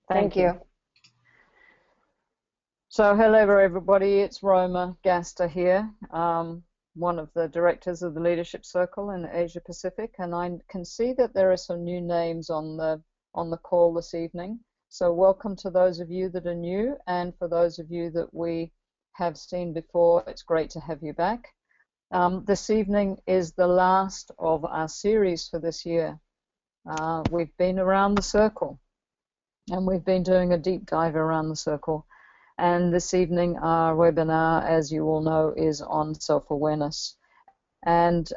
Thank you. So hello everybody, it's Roma Gaster here, one of the directors of the Leadership Circle in Asia Pacific, and I can see that there are some new names on the call this evening. So welcome to those of you that are new, and for those of you that we have seen before, it's great to have you back. This evening is the last of our series for this year. We've been around the circle, and we've been doing a deep dive around the circle. And this evening, our webinar, as you all know, is on self-awareness. And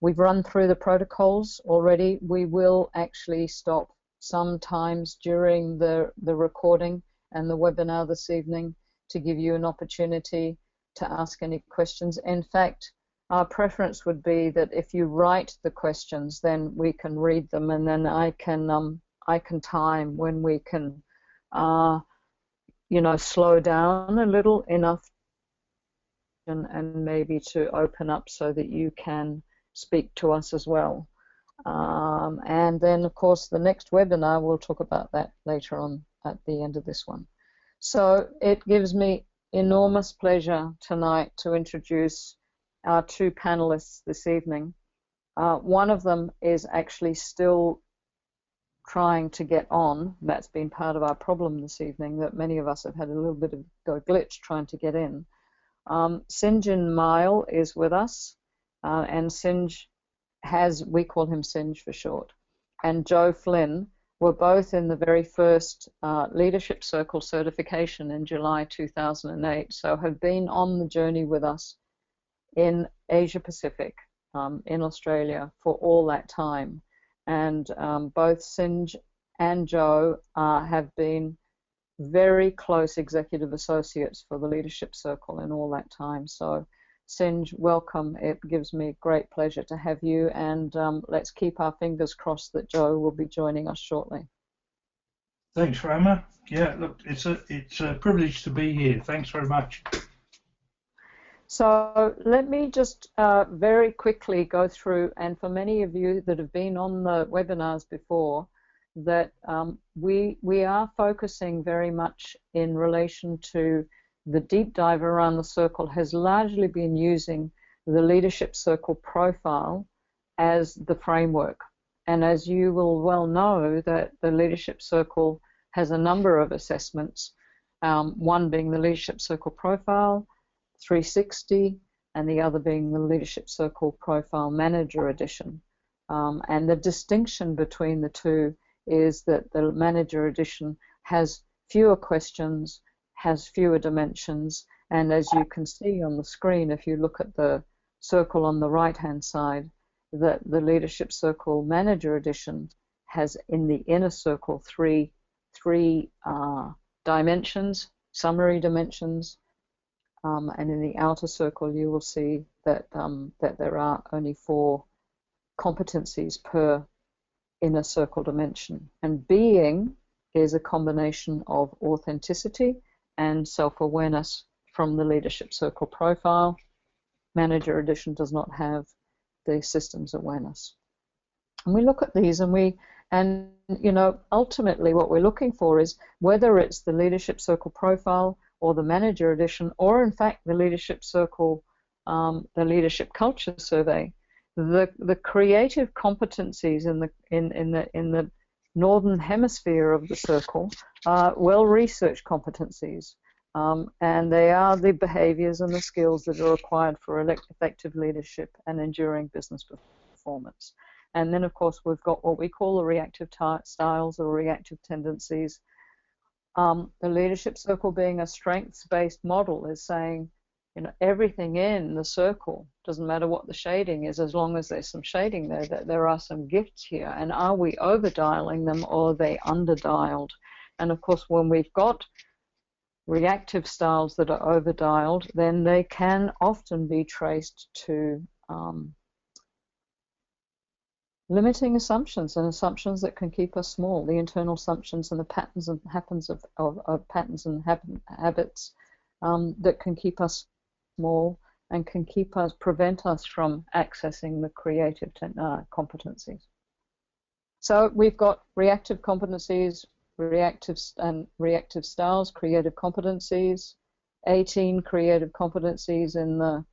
we've run through the protocols already. We will actually stop sometimes during the recording and the webinar this evening to give you an opportunity to ask any questions. In fact, our preference would be that if you write the questions, then we can read them, and then I can time when we can slow down a little enough and maybe to open up so that you can speak to us as well. And then, of course, the next webinar, we'll talk about that later on at the end of this one. So it gives me enormous pleasure tonight to introduce our two panelists this evening. One of them is actually still trying to get on. That's been part of our problem this evening, that many of us have had a little bit of a glitch trying to get in. Sinjin Mile is with us, and Sinj we call him Sinj for short, and Joe Flynn were both in the very first Leadership Circle certification in July 2008, so have been on the journey with us in Asia Pacific, in Australia, for all that time. And both Sinj and Joe have been very close executive associates for the Leadership Circle in all that time. So Sinj, welcome. It gives me great pleasure to have you, and let's keep our fingers crossed that Joe will be joining us shortly. Thanks, Roma. Yeah, look, it's a privilege to be here. Thanks very much. So let me just very quickly go through, and for many of you that have been on the webinars before, that we are focusing very much in relation to the deep dive around the circle has largely been using the Leadership Circle profile as the framework. And as you will well know, that the Leadership Circle has a number of assessments, one being the Leadership Circle profile 360, and the other being the Leadership Circle Profile Manager Edition. And the distinction between the two is that the Manager Edition has fewer questions, has fewer dimensions, and as you can see on the screen, if you look at the circle on the right-hand side, that the Leadership Circle Manager Edition has in the inner circle three dimensions, summary dimensions, and in the outer circle you will see that that there are only 4 competencies per inner circle dimension. And being is a combination of authenticity and self-awareness from the Leadership Circle profile. Manager Edition does not have the systems awareness. And we look at these and ultimately what we're looking for is whether it's the Leadership Circle profile or the Manager Edition, or in fact the Leadership Circle, the Leadership Culture Survey, the creative competencies in the northern hemisphere of the circle are well-researched competencies, and they are the behaviors and the skills that are required for effective leadership and enduring business performance. And then, of course, we've got what we call the reactive styles or reactive tendencies. The Leadership Circle, being a strengths-based model, is saying, everything in the circle, doesn't matter what the shading is, as long as there's some shading there, that there are some gifts here. And are we over-dialing them, or are they under-dialed? And of course, when we've got reactive styles that are over-dialed, then they can often be traced to limiting assumptions, and assumptions that can keep us small, the internal assumptions and the patterns and patterns and habits that can keep us small and can prevent us from accessing the creative competencies. So we've got reactive competencies, reactive styles, creative competencies, 18 creative competencies in the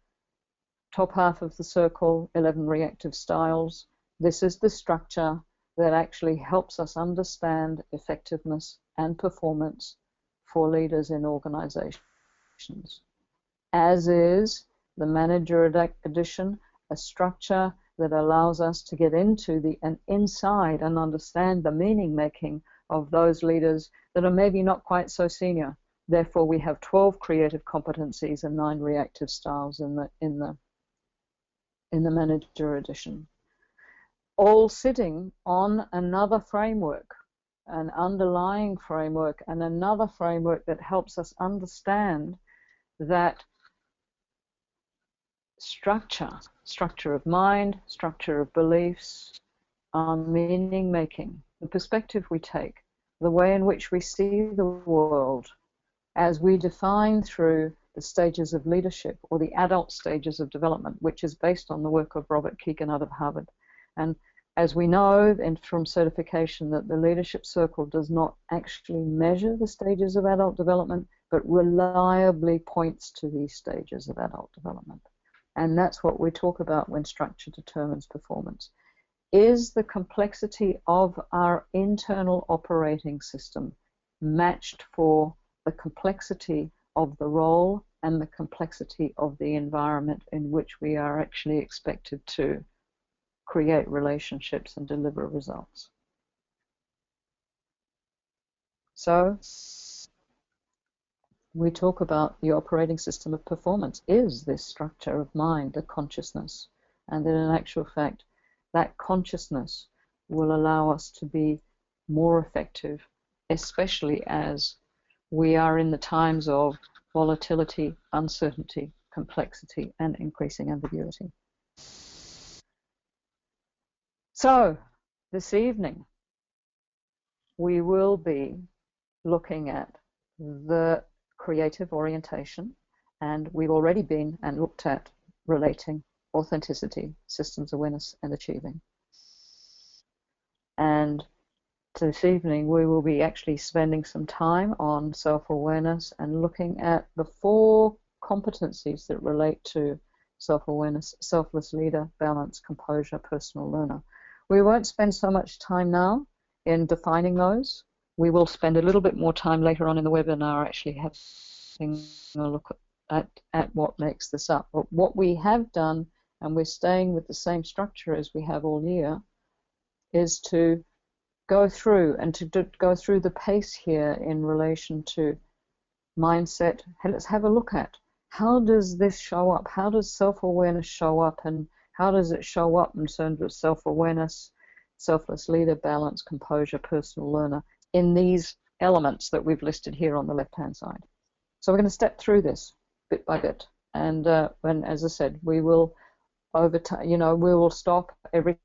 top half of the circle, 11 reactive styles. This is the structure that actually helps us understand effectiveness and performance for leaders in organizations, as is the manager edition, a structure that allows us to get into and inside and understand the meaning making of those leaders that are maybe not quite so senior. Therefore, we have 12 creative competencies and 9 reactive styles in the manager edition, all sitting on another framework, an underlying framework, and another framework that helps us understand that structure of mind, structure of beliefs, our meaning making, the perspective we take, the way in which we see the world, as we define through the stages of leadership or the adult stages of development, which is based on the work of Robert Keegan out of Harvard. And as we know from certification, that the Leadership Circle does not actually measure the stages of adult development, but reliably points to these stages of adult development. And that's what we talk about when structure determines performance. Is the complexity of our internal operating system matched for the complexity of the role and the complexity of the environment in which we are actually expected to create relationships and deliver results? So we talk about the operating system of performance. Is this structure of mind a consciousness? And that in actual fact, that consciousness will allow us to be more effective, especially as we are in the times of volatility, uncertainty, complexity, and increasing ambiguity. So, this evening, we will be looking at the creative orientation, and we've already been and looked at relating, authenticity, systems awareness, and achieving. And this evening we will be actually spending some time on self-awareness and looking at the 4 competencies that relate to self-awareness: selfless leader, balance, composure, personal learner. We won't spend so much time now in defining those. We will spend a little bit more time later on in the webinar actually having a look at what makes this up. But what we have done, and we're staying with the same structure as we have all year, is to go through and to go through the pace here in relation to mindset. Let's have a look at how does this show up? How does self-awareness show up, and how does it show up in terms of self-awareness, selfless leader, balance, composure, personal learner, in these elements that we've listed here on the left-hand side. So we're going to step through this bit by bit, and as I said, we will we will stop every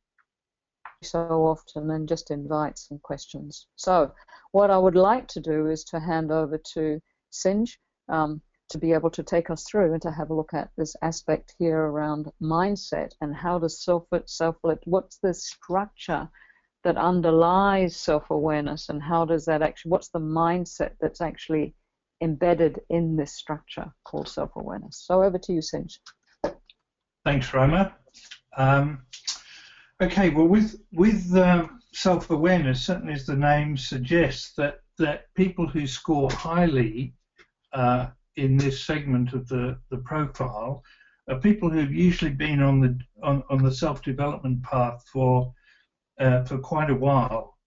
so often and just invite some questions. So what I would like to do is to hand over to Sinj to be able to take us through and to have a look at this aspect here around mindset and how does what's the structure that underlies self-awareness, and how does that actually, what's the mindset that's actually embedded in this structure called self-awareness. So over to you, Sinj. Thanks, Roma. Okay, well, with self-awareness, certainly as the name suggests, that people who score highly in this segment of the profile are people who've usually been on the self-development path for quite a while,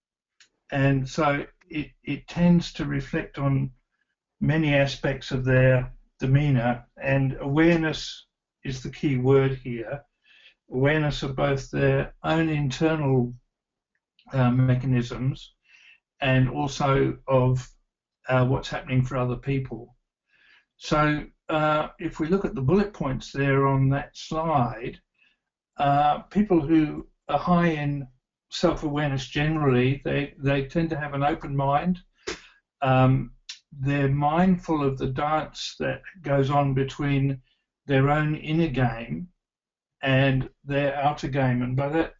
and so it tends to reflect on many aspects of their demeanor, and awareness is the key word here. Awareness of both their own internal mechanisms and also of what's happening for other people. So if we look at the bullet points there on that slide, people who are high in self-awareness generally, they tend to have an open mind. They're mindful of the dance that goes on between their own inner game and their outer game, and by that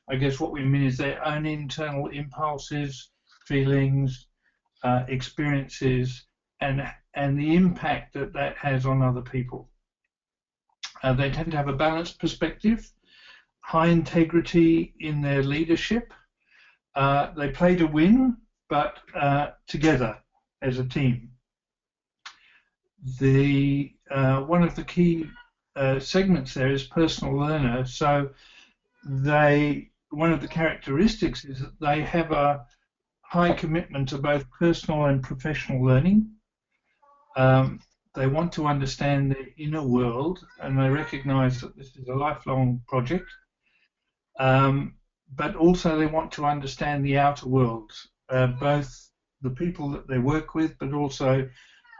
I guess what we mean is their own internal impulses feelings, experiences, and the impact that that has on other people. They tend to have a balanced perspective, high integrity in their leadership. They play to win, but together as a team. One of the key segments there is personal learner. So one of the characteristics is that they have a high commitment to both personal and professional learning. They want to understand their inner world, and they recognize that this is a lifelong project. But also they want to understand the outer world, both the people that they work with, but also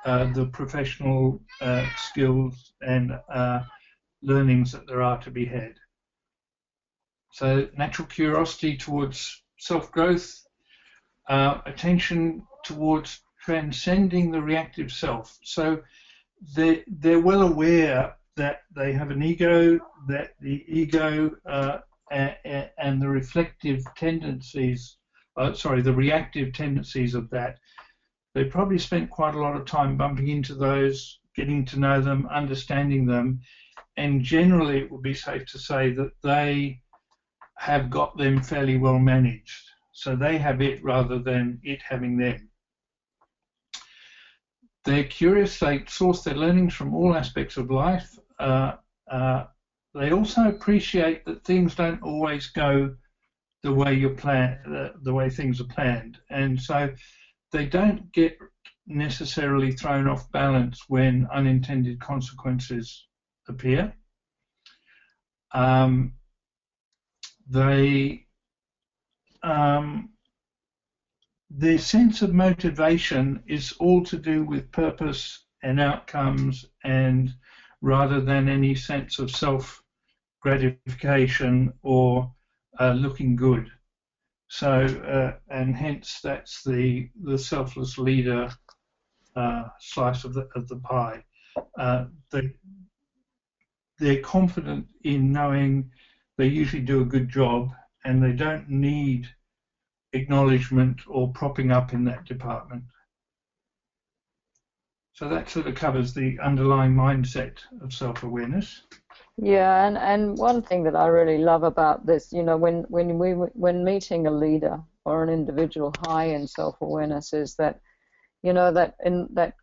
the professional skills and learnings that there are to be had. So natural curiosity towards self-growth, attention towards transcending the reactive self. So they're well aware that they have an ego, that the ego and the reflective tendencies, the reactive tendencies of that, they probably spent quite a lot of time bumping into those, getting to know them, understanding them, and generally it would be safe to say that they have got them fairly well managed. So they have it rather than it having them. They're curious, they source their learnings from all aspects of life. They also appreciate that things don't always go the way you plan, the way things are planned, and so they don't get necessarily thrown off balance when unintended consequences appear. Their sense of motivation is all to do with purpose and outcomes, and rather than any sense of self-gratification or looking good. So, and hence that's the selfless leader slice of the pie. They're confident in knowing they usually do a good job, and they don't need acknowledgement or propping up in that department. So that sort of covers the underlying mindset of self-awareness. Yeah, and one thing that I really love about this, you know, when meeting a leader or an individual high in self-awareness, is that, you know, that in that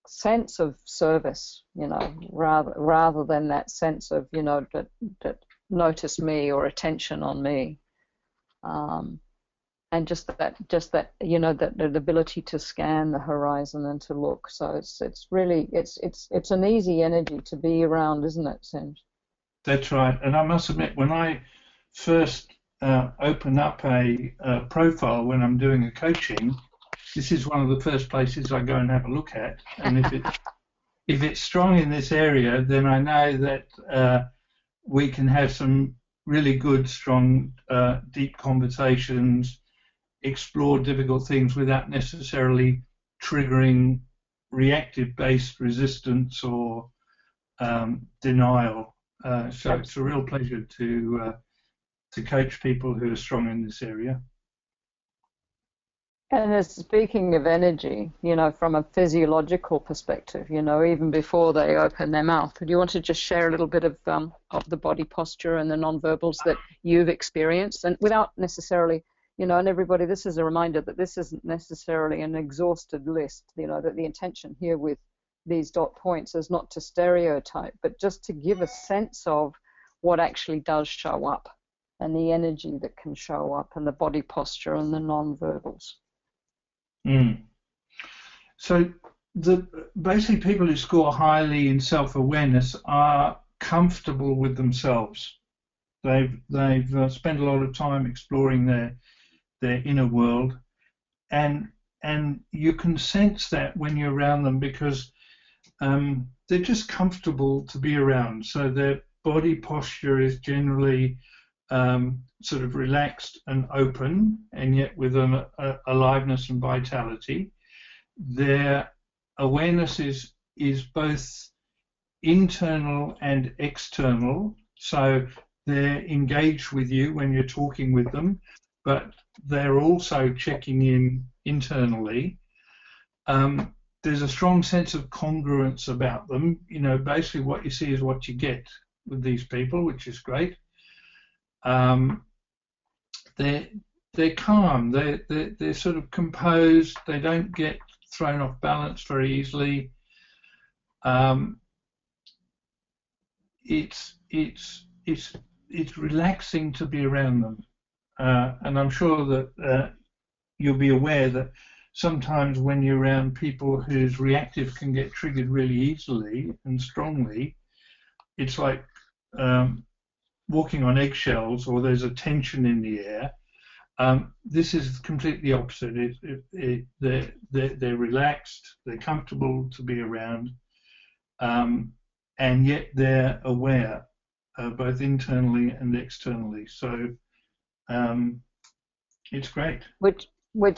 sense of service, you know, rather than that sense of, you know, that notice me or attention on me, and just that you know, that the ability to scan the horizon and to look. So it's really it's an easy energy to be around, isn't it, Sinj? That's right. And I must admit, when I first open up a profile when I'm doing a coaching, this is one of the first places I go and have a look at. And if it's strong in this area, then I know that we can have some really good, strong, deep conversations, explore difficult things without necessarily triggering reactive-based resistance or denial. So it's a real pleasure to coach people who are strong in this area. And speaking of energy, you know, from a physiological perspective, you know, even before they open their mouth, do you want to just share a little bit of the body posture and the nonverbals that you've experienced, and without necessarily, you know, and everybody, this is a reminder that this isn't necessarily an exhausted list, you know, that the intention here with these dot points is not to stereotype, but just to give a sense of what actually does show up and the energy that can show up and the body posture and the nonverbals. So basically people who score highly in self-awareness are comfortable with themselves. They've spent a lot of time exploring their inner world, and you can sense that when you're around them, because they're just comfortable to be around. So their body posture is generally sort of relaxed and open, and yet with an aliveness and vitality. Their awareness is both internal and external, so they're engaged with you when you're talking with them. but they're also checking in internally. There's a strong sense of congruence about them. You know, basically what you see is what you get with these people, which is great. They're calm. They're sort of composed. They don't get thrown off balance very easily. It's relaxing to be around them, and I'm sure that you'll be aware that sometimes when you're around people whose reactive can get triggered really easily and strongly, it's like walking on eggshells, or there's a tension in the air. This is completely opposite. They're relaxed, they're comfortable to be around, and yet they're aware, both internally and externally. So it's great. Which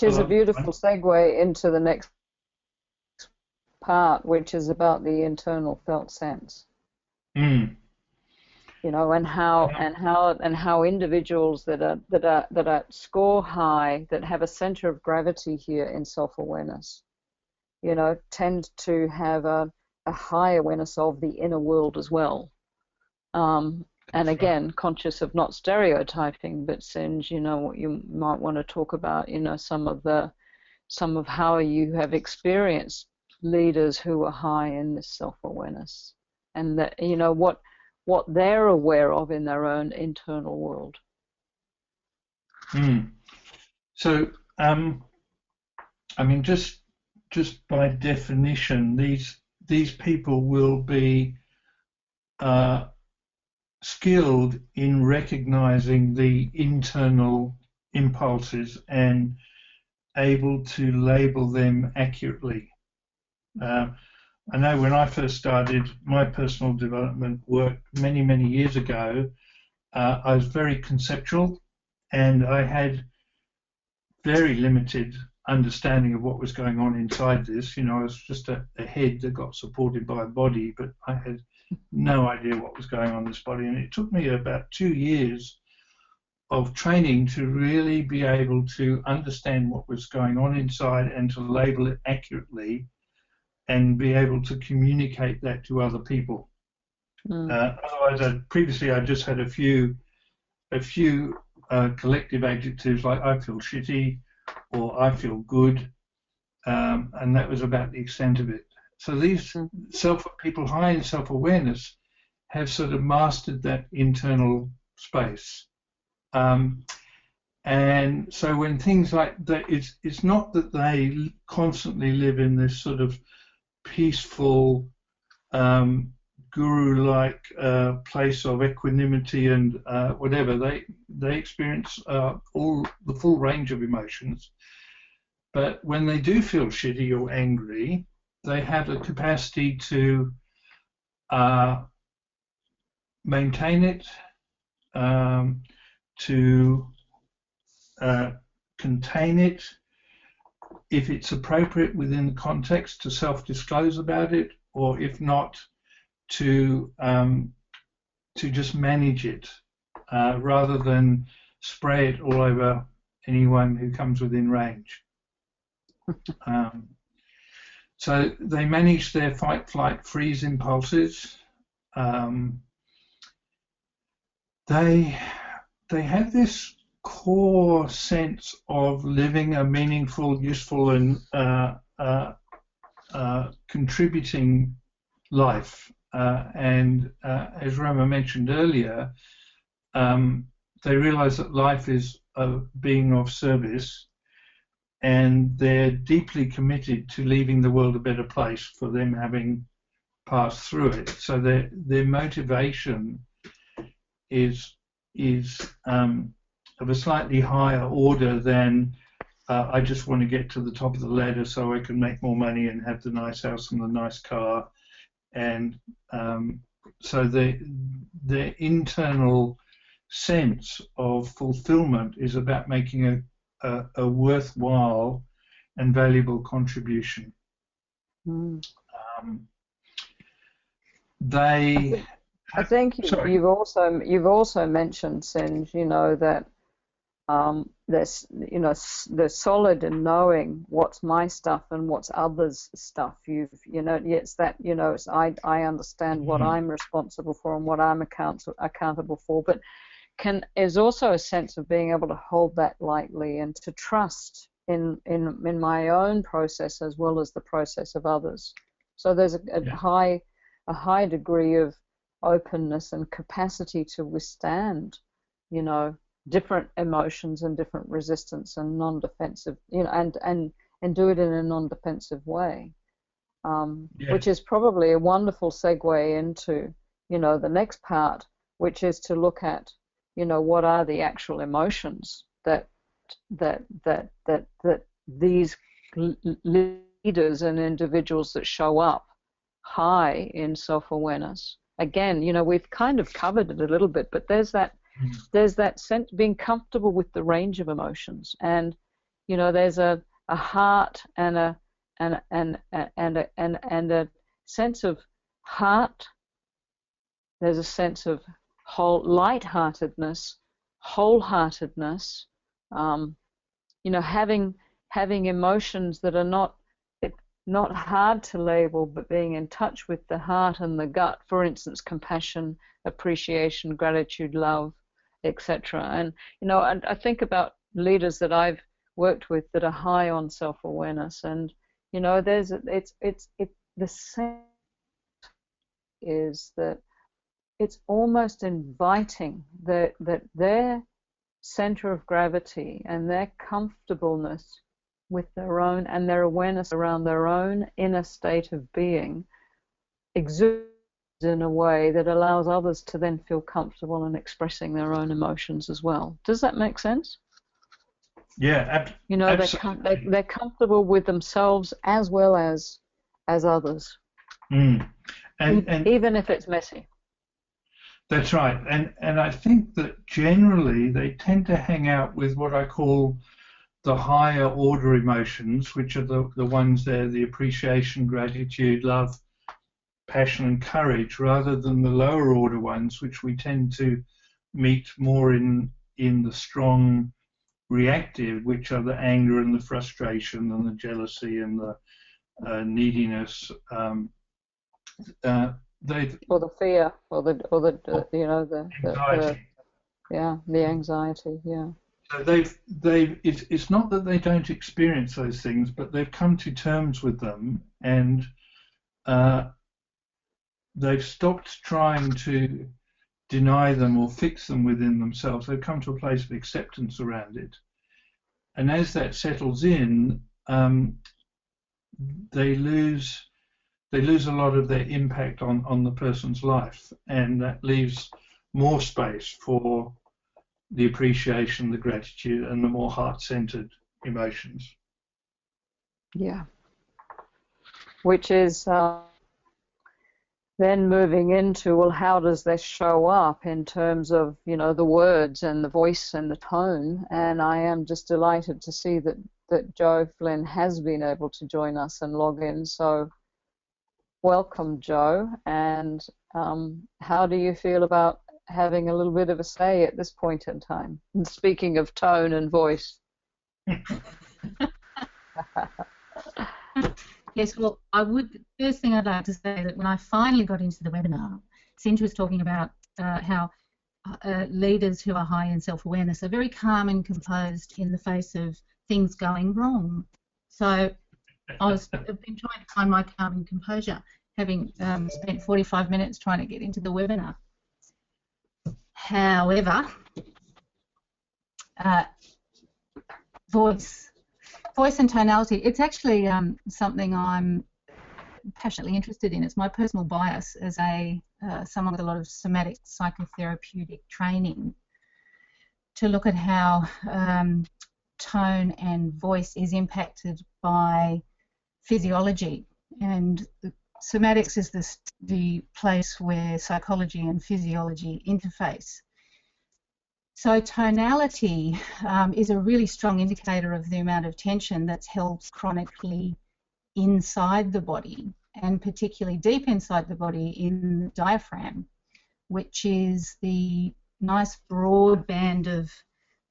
is a beautiful segue into the next part, which is about the internal felt sense. Mm. You know, and how individuals that score high, that have a center of gravity here in self-awareness, you know, tend to have a high awareness of the inner world as well. And again, conscious of not stereotyping, but Singe, you know, what you might want to talk about, you know, some of how you have experienced leaders who are high in this self-awareness, and that, you know, what they're aware of in their own internal world. So, I mean, just by definition, these people will be skilled in recognizing the internal impulses and able to label them accurately. I know when I first started my personal development work many, many years ago, I was very conceptual, and I had very limited understanding of what was going on inside this. You know, I was just a head that got supported by a body, but I had no idea what was going on in this body. And it took me about 2 years of training to really be able to understand what was going on inside and to label it accurately and be able to communicate that to other people. Otherwise, previously I just had a few collective adjectives like I feel shitty or I feel good, and that was about the extent of it. So these people high in self-awareness have sort of mastered that internal space. And so when things like that, it's not that they constantly live in this sort of peaceful, guru-like place of equanimity and whatever. They experience all the full range of emotions. But when they do feel shitty or angry, they have the capacity to maintain it, to contain it, if it's appropriate within the context, to self-disclose about it, or if not, to just manage it rather than spray it all over anyone who comes within range. So they manage their fight, flight, freeze impulses. They have this core sense of living a meaningful, useful, and contributing life. And as Roma mentioned earlier, they realize that life is a being of service, and they're deeply committed to leaving the world a better place for them having passed through it. So their motivation is of a slightly higher order than I just want to get to the top of the ladder so I can make more money and have the nice house and the nice car. And so their internal sense of fulfillment is about making a worthwhile and valuable contribution. I think you've also mentioned, Singe, you know, that They're solid in knowing what's my stuff and what's others' stuff. It's that, it's I understand what I'm responsible for and what I'm accountable for, but is also a sense of being able to hold that lightly and to trust in my own process as well as the process of others. So there's a high degree of openness and capacity to withstand, different emotions and different resistance and non-defensive, and do it in a non-defensive way, which is probably a wonderful segue into, the next part, which is to look at, what are the actual emotions that these leaders and individuals that show up high in self-awareness. Again, we've kind of covered it a little bit, but there's that sense being comfortable with the range of emotions, and there's a heart and a sense of heart. There's a sense of lightheartedness, wholeheartedness. Having emotions that are not hard to label, but being in touch with the heart and the gut. For instance, compassion, appreciation, gratitude, love, etc. And I think about leaders that I've worked with that are high on self-awareness, and the sense is that it's almost inviting that their center of gravity and their comfortableness with their own and their awareness around their own inner state of being exudes in a way that allows others to then feel comfortable in expressing their own emotions as well. Does that make sense? Yeah, absolutely. They're comfortable with themselves as well as others, and even if it's messy. That's right, and I think that generally they tend to hang out with what I call the higher order emotions, which are the ones there, the appreciation, gratitude, love, passion and courage, rather than the lower order ones, which we tend to meet more in the strong reactive, which are the anger and the frustration and the jealousy and the neediness. Or the fear, or the anxiety. The anxiety, yeah. So it's not that they don't experience those things, but they've come to terms with them, and they've stopped trying to deny them or fix them within themselves. They've come to a place of acceptance around it, and as that settles in, they lose a lot of their impact on the person's life, and that leaves more space for the appreciation, the gratitude, and the more heart-centered emotions. Yeah. Which is then moving into, well, how does this show up in terms of, the words and the voice and the tone? And I am just delighted to see that Joe Flynn has been able to join us and log in. So welcome, Joe. And how do you feel about having a little bit of a say at this point in time? And speaking of tone and voice. Yes, well, first thing I'd like to say that when I finally got into the webinar, Cindy was talking about how leaders who are high in self-awareness are very calm and composed in the face of things going wrong. So I've been trying to find my calm and composure, having spent 45 minutes trying to get into the webinar. However, voice and tonality, it's actually something I'm passionately interested in. It's my personal bias as someone with a lot of somatic psychotherapeutic training to look at how tone and voice is impacted by physiology. And somatics is the place where psychology and physiology interface. So tonality is a really strong indicator of the amount of tension that's held chronically inside the body, and particularly deep inside the body in the diaphragm, which is the nice broad band of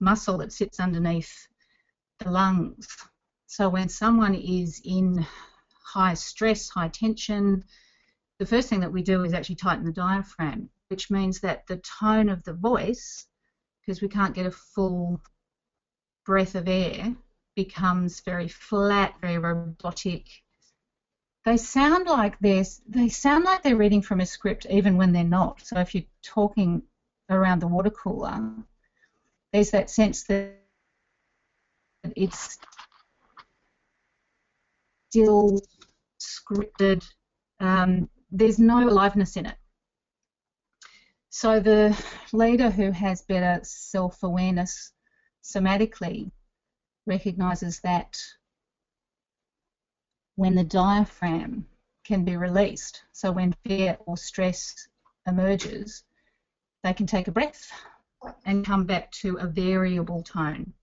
muscle that sits underneath the lungs. So when someone is in high stress, high tension, the first thing that we do is actually tighten the diaphragm, which means that the tone of the voice, because we can't get a full breath of air, becomes very flat, very robotic. They sound like they're reading from a script even when they're not. So if you're talking around the water cooler, there's that sense that it's still scripted. There's no aliveness in it. So the leader who has better self-awareness somatically recognises that when the diaphragm can be released, so when fear or stress emerges, they can take a breath and come back to a variable tone.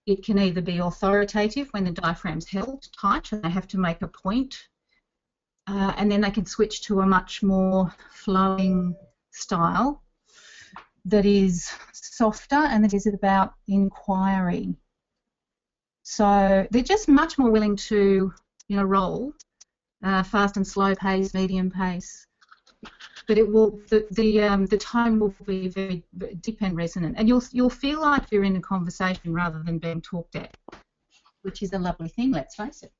It can either be authoritative when the diaphragm's held tight and they have to make a point, and then they can switch to a much more flowing style that is softer and that is about inquiry. So they're just much more willing to, roll, fast and slow pace, medium pace. But it will the tone will be very deep and resonant, and you'll feel like you're in a conversation rather than being talked at, which is a lovely thing. Let's face it.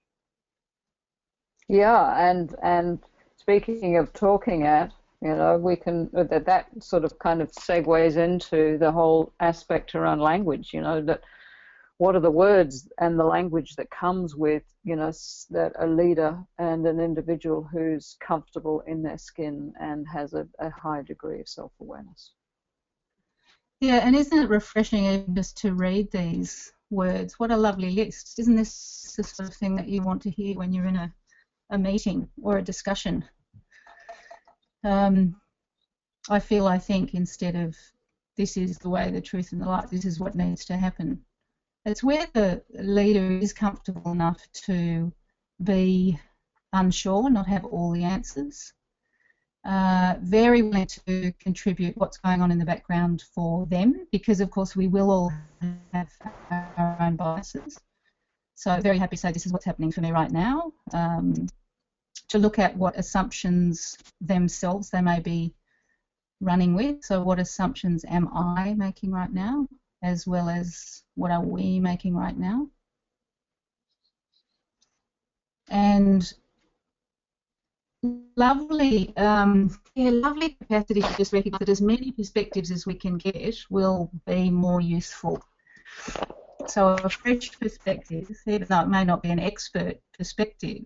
Yeah, and speaking of talking at, we can that sort of kind of segues into the whole aspect around language. That what are the words and the language that comes with, that a leader and an individual who's comfortable in their skin and has a high degree of self-awareness. Yeah, and isn't it refreshing even just to read these words? What a lovely list. Isn't this the sort of thing that you want to hear when you're in a meeting or a discussion? I think instead of this is the way, the truth and the light, this is what needs to happen. It's where the leader is comfortable enough to be unsure, not have all the answers, very willing to contribute what's going on in the background for them, because of course we will all have our own biases. So very happy to say this is what's happening for me right now, to look at what assumptions themselves they may be running with. So what assumptions am I making right now, as well as what are we making right now? And lovely capacity to just recognise that as many perspectives as we can get will be more useful. So a fresh perspective, even though it may not be an expert perspective,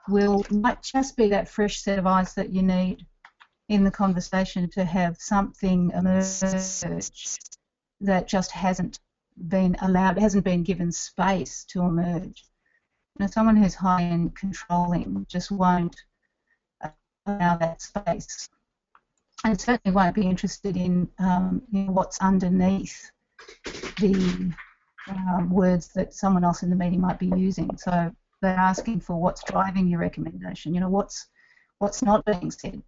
might just be that fresh set of eyes that you need in the conversation to have something emerge that just hasn't been allowed, hasn't been given space to emerge. Someone who's high and controlling just won't allow that space, and certainly won't be interested in what's underneath the words that someone else in the meeting might be using. So they're asking for what's driving your recommendation. What's not being said.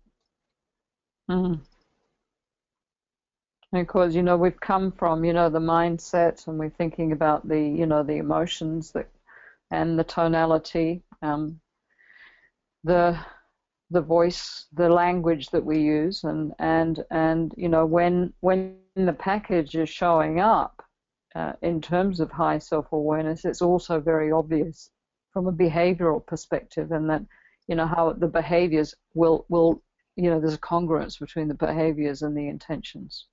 Mm. Because we've come from the mindset, and we're thinking about the the emotions that and the tonality, the voice, the language that we use, and when the package is showing up in terms of high self-awareness, it's also very obvious from a behavioral perspective, and that how the behaviors will there's a congruence between the behaviors and the intentions.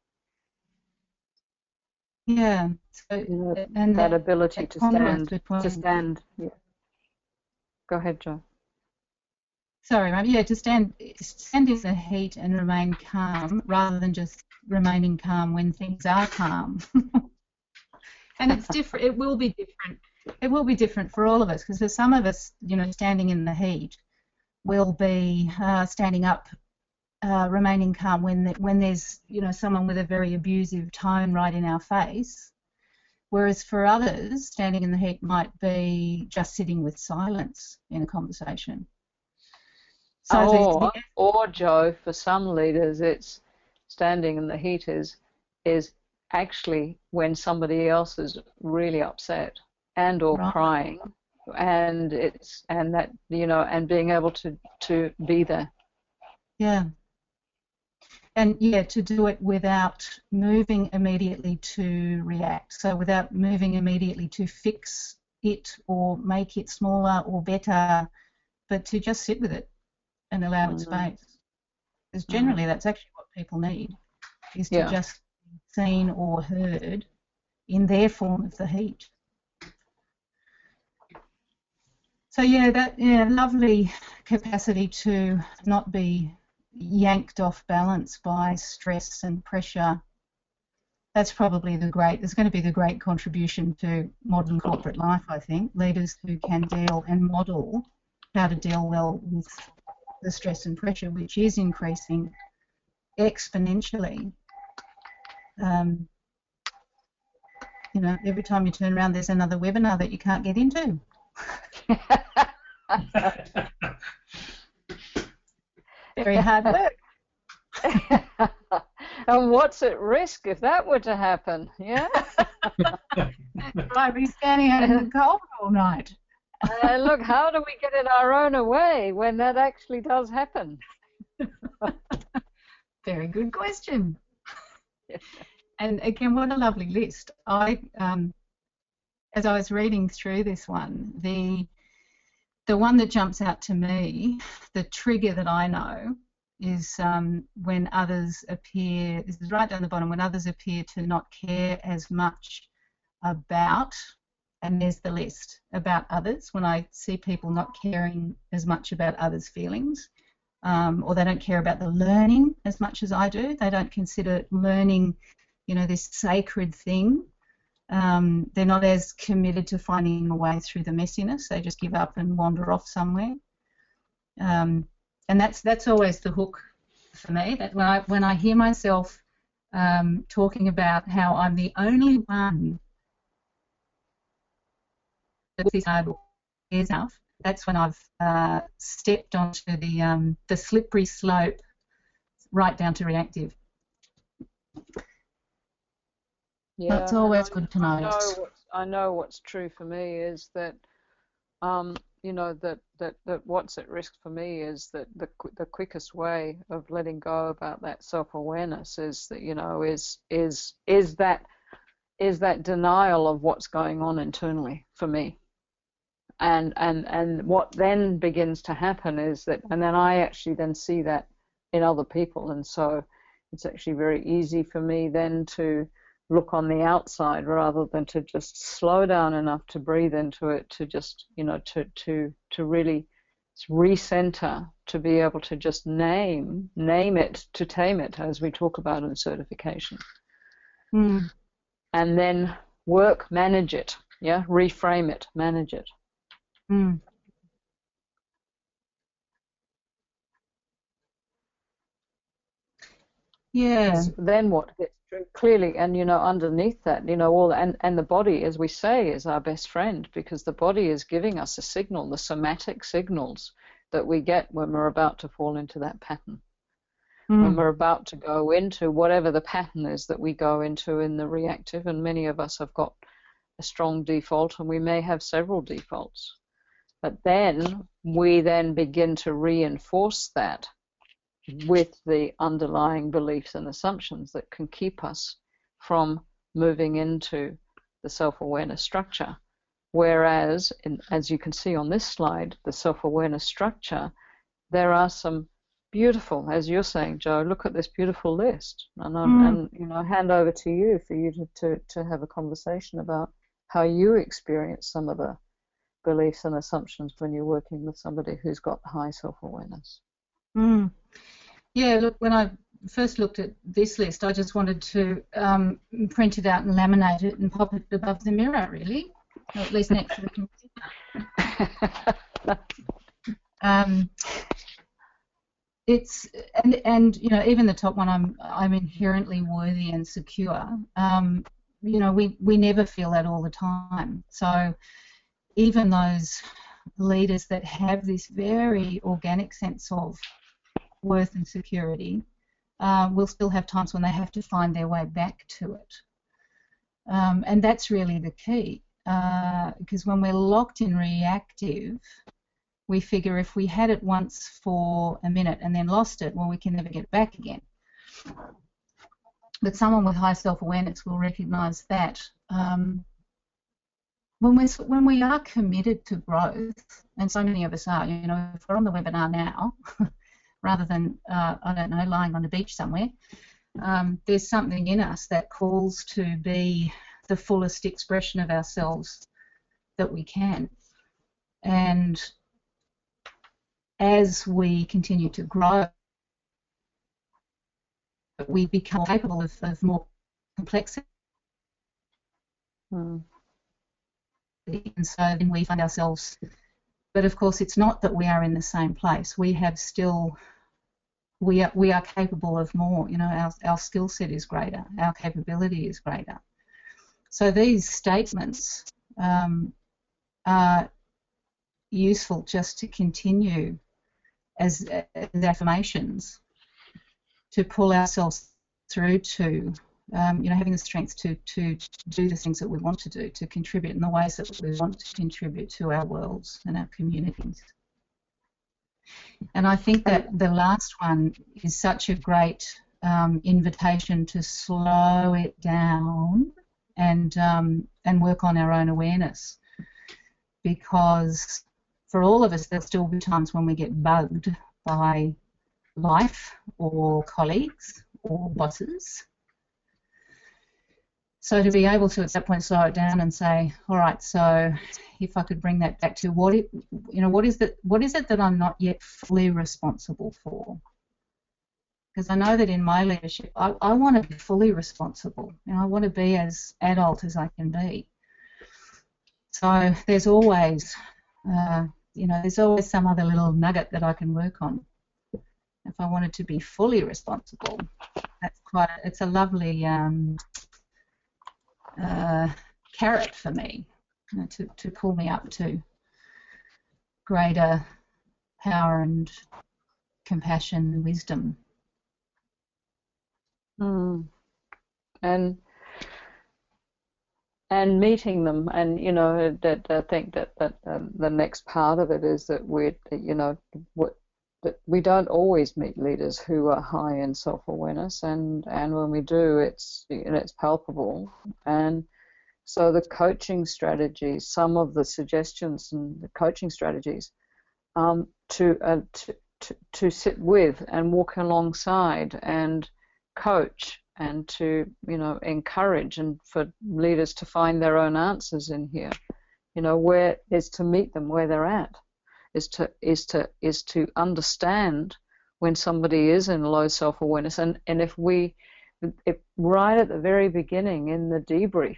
Yeah, so, and that ability to stand. Yeah. Go ahead, Jo. Sorry, Mum. Yeah, to stand in the heat and remain calm, rather than just remaining calm when things are calm. And it's different. It will be different. It will be different for all of us, because for some of us, standing in the heat will be standing up, remaining calm when there's someone with a very abusive tone right in our face, whereas for others, standing in the heat might be just sitting with silence in a conversation. So or Jo, for some leaders, it's standing in the heat is actually when somebody else is really upset and or crying, and that, you know, and being able to be there. Yeah. And yeah, to do it without moving immediately to react. So without moving immediately to fix it or make it smaller or better, but to just sit with it and allow it space. Because generally that's actually what people need, is to just be seen or heard in their form of the heat. So yeah, lovely capacity to not be yanked off balance by stress and pressure. That's probably there's going to be the great contribution to modern corporate life, I think. Leaders who can deal and model how to deal well with the stress and pressure, which is increasing exponentially. You know, every time you turn around, there's another webinar that you can't get into. Very hard work. And what's at risk if that were to happen? Yeah. I'd be standing out in the cold all night. Look, how do we get in our own way when that actually does happen? Very good question. And again, what a lovely list. As I was reading through this one, the one that jumps out to me, the trigger that I know, is when others appear, this is right down the bottom, when others appear to not care as much about, and there's the list, about others, when I see people not caring as much about others' feelings, or they don't care about the learning as much as I do. They don't consider learning, you know, this sacred thing. They're not as committed to finding a way through the messiness. They just give up and wander off somewhere. And that's always the hook for me. That when I hear myself talking about how I'm the only one that this is enough, that's when I've stepped onto the slippery slope right down to reactive. Yeah, that's always good to know. I know what's true for me is that, you know, that what's at risk for me is that the quickest way of letting go about that self-awareness is that, you know, is that denial of what's going on internally for me. And what then begins to happen is that, and then I actually then see that in other people, and so it's actually very easy for me then to look on the outside rather than to just slow down enough to breathe into it, to just, you know, to really recenter, to be able to just name it, to tame it, as we talk about in certification. And then manage it, reframe it, manage it. Yeah. Then what gets true clearly, and you know, underneath that, you know, and the body, as we say, is our best friend, because the body is giving us a signal, the somatic signals that we get when we're about to fall into that pattern, when we're about to go into whatever the pattern is that we go into in the reactive. And many of us have got a strong default, and we may have several defaults. But then we then begin to reinforce that with the underlying beliefs and assumptions that can keep us from moving into the self-awareness structure. Whereas, as you can see on this slide, the self-awareness structure, there are some beautiful, as you're saying, Jo, look at this beautiful list. And you know, hand over to you for you to have a conversation about how you experience some of the beliefs and assumptions when you're working with somebody who's got high self-awareness. Yeah, look, when I first looked at this list, I just wanted to print it out and laminate it and pop it above the mirror, really, or at least next to the computer. It's and you know, even the top one, I'm inherently worthy and secure. You know, we never feel that all the time. So even those leaders that have this very organic sense of worth and security will still have times when they have to find their way back to it. And that's really the key, because when we're locked in reactive, we figure if we had it once for a minute and then lost it, well, we can never get it back again. But someone with high self-awareness will recognise that when we are committed to growth, and so many of us are, you know, if we're on the webinar now, rather than, I don't know, lying on a beach somewhere, there's something in us that calls to be the fullest expression of ourselves that we can. And as we continue to grow, we become capable of more complexity. And so then we find ourselves, but of course it's not that we are in the same place. We have still, we are capable of more. You know, our skill set is greater, our capability is greater. So these statements are useful just to continue as affirmations to pull ourselves through to, you know, having the strength to do the things that we want to do, to contribute in the ways that we want to contribute to our worlds and our communities. And I think that the last one is such a great invitation to slow it down and work on our own awareness, because for all of us there'll still be times when we get bugged by life or colleagues or bosses. So to be able to at that point slow it down and say, all right, so if I could bring that back to what is it that I'm not yet fully responsible for? Because I know that in my leadership I want to be fully responsible, and I want to be as adult as I can be. So there's always there's always some other little nugget that I can work on. If I wanted to be fully responsible, it's a lovely carrot for me, you know, to pull me up to greater power and compassion and wisdom. And meeting them, and you know, that I think that the next part of it is that that we don't always meet leaders who are high in self-awareness, and when we do, it's palpable. And so the coaching strategies, some of the suggestions and the coaching strategies, to sit with and walk alongside and coach, and to encourage, and for leaders to find their own answers in here, where is to meet them where they're at. Is to understand when somebody is in low self-awareness, and if right at the very beginning in the debrief,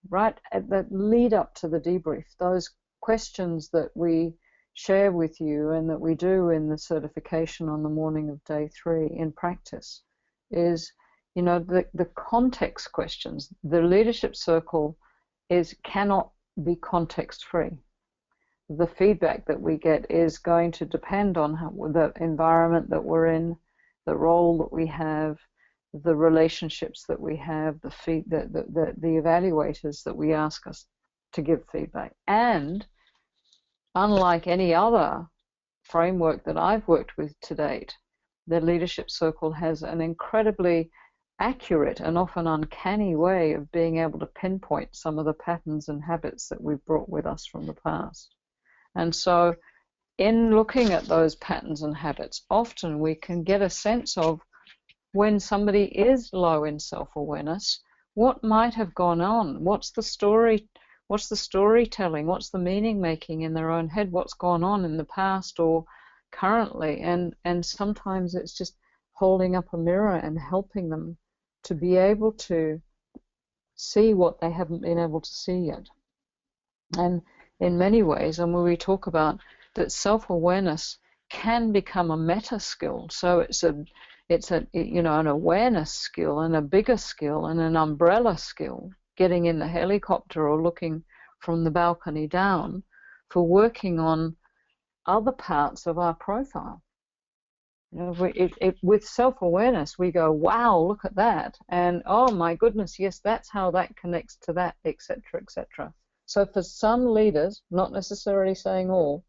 right at the lead up to the debrief, those questions that we share with you and that we do in the certification on the morning of day 3 in practice is, the context questions. The leadership circle cannot be context free. The feedback that we get is going to depend on the environment that we're in, the role that we have, the relationships that we have, the evaluators that we ask us to give feedback. And unlike any other framework that I've worked with to date, the leadership circle has an incredibly accurate and often uncanny way of being able to pinpoint some of the patterns and habits that we've brought with us from the past. And so in looking at those patterns and habits, often we can get a sense of when somebody is low in self-awareness, what might have gone on, what's the storytelling, what's the meaning making in their own head, what's gone on in the past or currently, and sometimes it's just holding up a mirror and helping them to be able to see what they haven't been able to see yet. And in many ways, and when we talk about that, self-awareness can become a meta skill. So it's an awareness skill and a bigger skill and an umbrella skill, getting in the helicopter or looking from the balcony down, for working on other parts of our profile. You know, with self-awareness, we go, wow, look at that, and oh my goodness, yes, that's how that connects to that, etc., etc. So for some leaders, not necessarily saying all,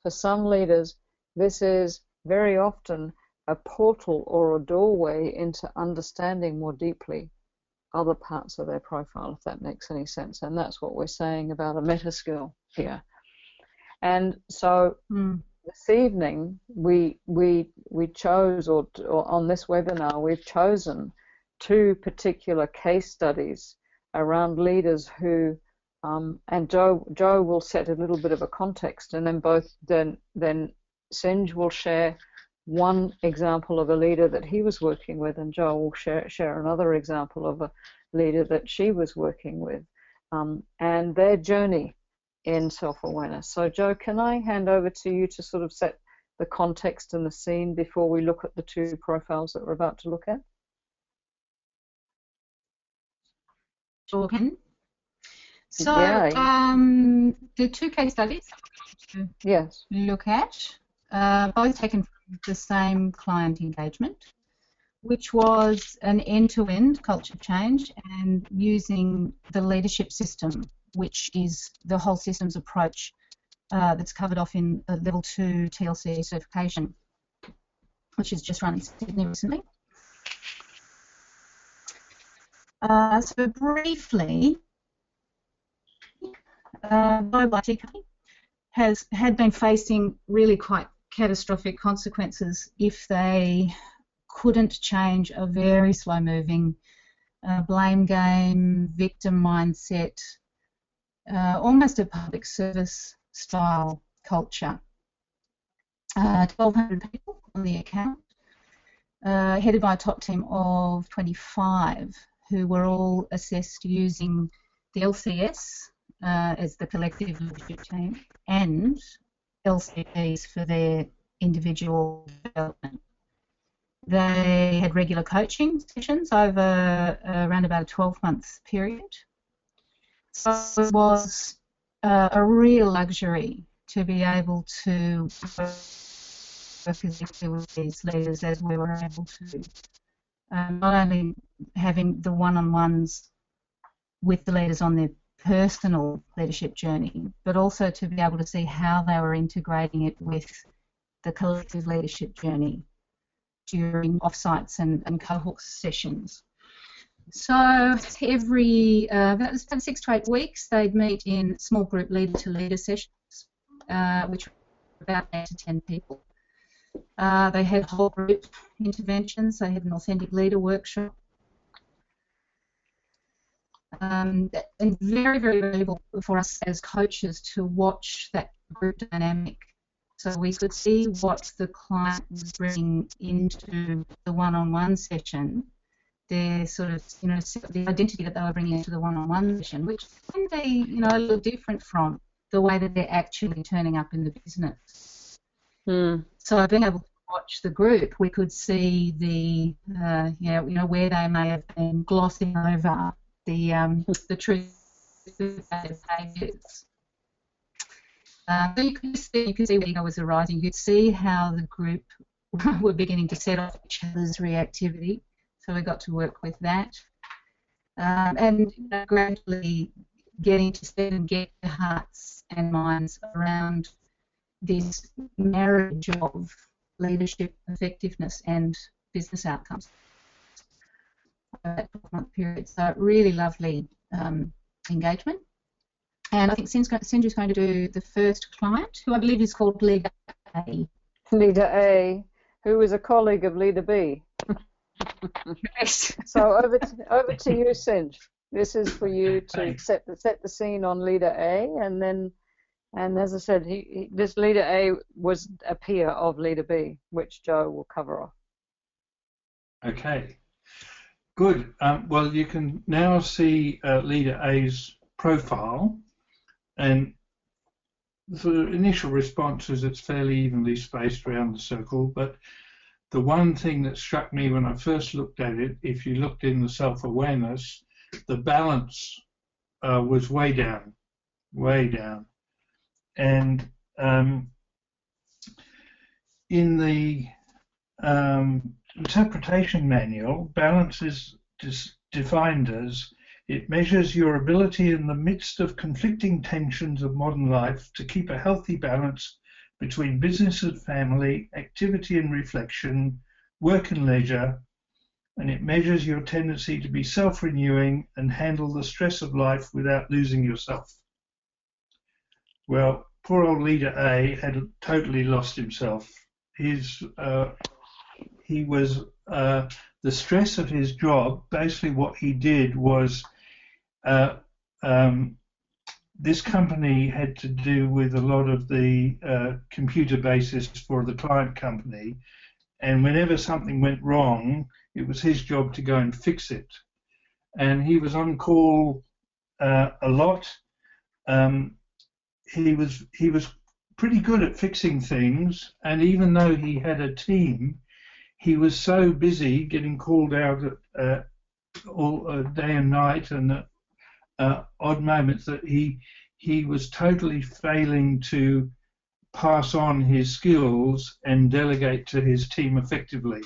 for some leaders, this is very often a portal or a doorway into understanding more deeply other parts of their profile, if that makes any sense. And that's what we're saying about a meta skill here. And so this evening we chose, or on this webinar, we've chosen 2 particular case studies around leaders who, and Joe will set a little bit of a context, and then Senj will share one example of a leader that he was working with, and Joe will share another example of a leader that she was working with, and their journey in self-awareness. So Joe, can I hand over to you to sort of set the context and the scene before we look at the 2 profiles that we're about to look at? Sure can. So the 2 case studies yes, look at, both taken from the same client engagement, which was an end-to-end culture change and using the leadership system, which is the whole systems approach that's covered off in the Level 2 TLC certification, which is just run in Sydney recently. So briefly, Global IT company had been facing really quite catastrophic consequences if they couldn't change a very slow-moving blame game, victim mindset, almost a public service style culture. 1,200 people on the account, headed by a top team of 25 who were all assessed using the LCS as the collective leadership team and LCPs for their individual development. They had regular coaching sessions over around about a 12-month period. So it was a real luxury to be able to work physically with these leaders as we were able to. Not only having the one-on-ones with the leaders on their personal leadership journey, but also to be able to see how they were integrating it with the collective leadership journey during offsites and cohort sessions. So every about 6 to 8 weeks, they'd meet in small group leader-to-leader sessions, which were about 8 to 10 people. They had whole group interventions. They had an authentic leader workshop. And very, very valuable for us as coaches to watch that group dynamic, so we could see what the client was bringing into the one-on-one session, their sort of, the identity that they were bringing into the one-on-one session, which can be, a little different from the way that they're actually turning up in the business. So being able to watch the group, we could see the, where they may have been glossing over the truth of their behaviours. So you could see where ego was arising. You'd see how the group were beginning to set off each other's reactivity. So we got to work with that, and gradually getting to set and get their hearts and minds around this marriage of leadership, effectiveness, and business outcomes. That 12-month period. So really lovely engagement. And I think Senju's going to do the first client, who I believe is called Leader A. Leader A, who is a colleague of Leader B. Yes. So over to you, Senj. This is for you to set the scene on Leader A, and as I said, this Leader A was a peer of Leader B, which Joe will cover off. Okay. Good. Well, you can now see Leader A's profile, and the initial response is it's fairly evenly spaced around the circle, but the one thing that struck me when I first looked at it, if you looked in the self-awareness, the balance was way down. And in the interpretation manual, balance is defined as it measures your ability in the midst of conflicting tensions of modern life to keep a healthy balance between business and family, activity and reflection, work and leisure, and it measures your tendency to be self-renewing and handle the stress of life without losing yourself. Well, poor old leader A had totally lost himself. He was the stress of his job. Basically, what he did was this company had to do with a lot of the computer basis for the client company, and whenever something went wrong, it was his job to go and fix it. And he was on call a lot. He was pretty good at fixing things, and even though he had a team, he was so busy getting called out all day and night and odd moments that he was totally failing to pass on his skills and delegate to his team effectively.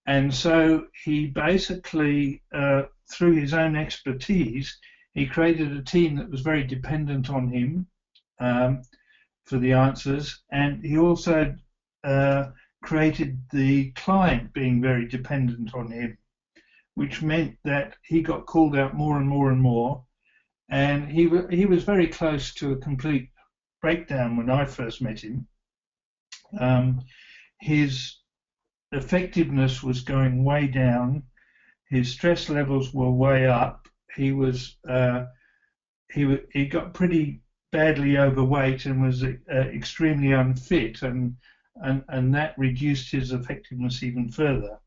And so he basically, through his own expertise, he created a team that was very dependent on him for the answers, and he also created the client being very dependent on him, which meant that he got called out more and more and more, and he was very close to a complete breakdown when I first met him. His effectiveness was going way down, his stress levels were way up, he got pretty badly overweight and was extremely unfit, and that reduced his effectiveness even further.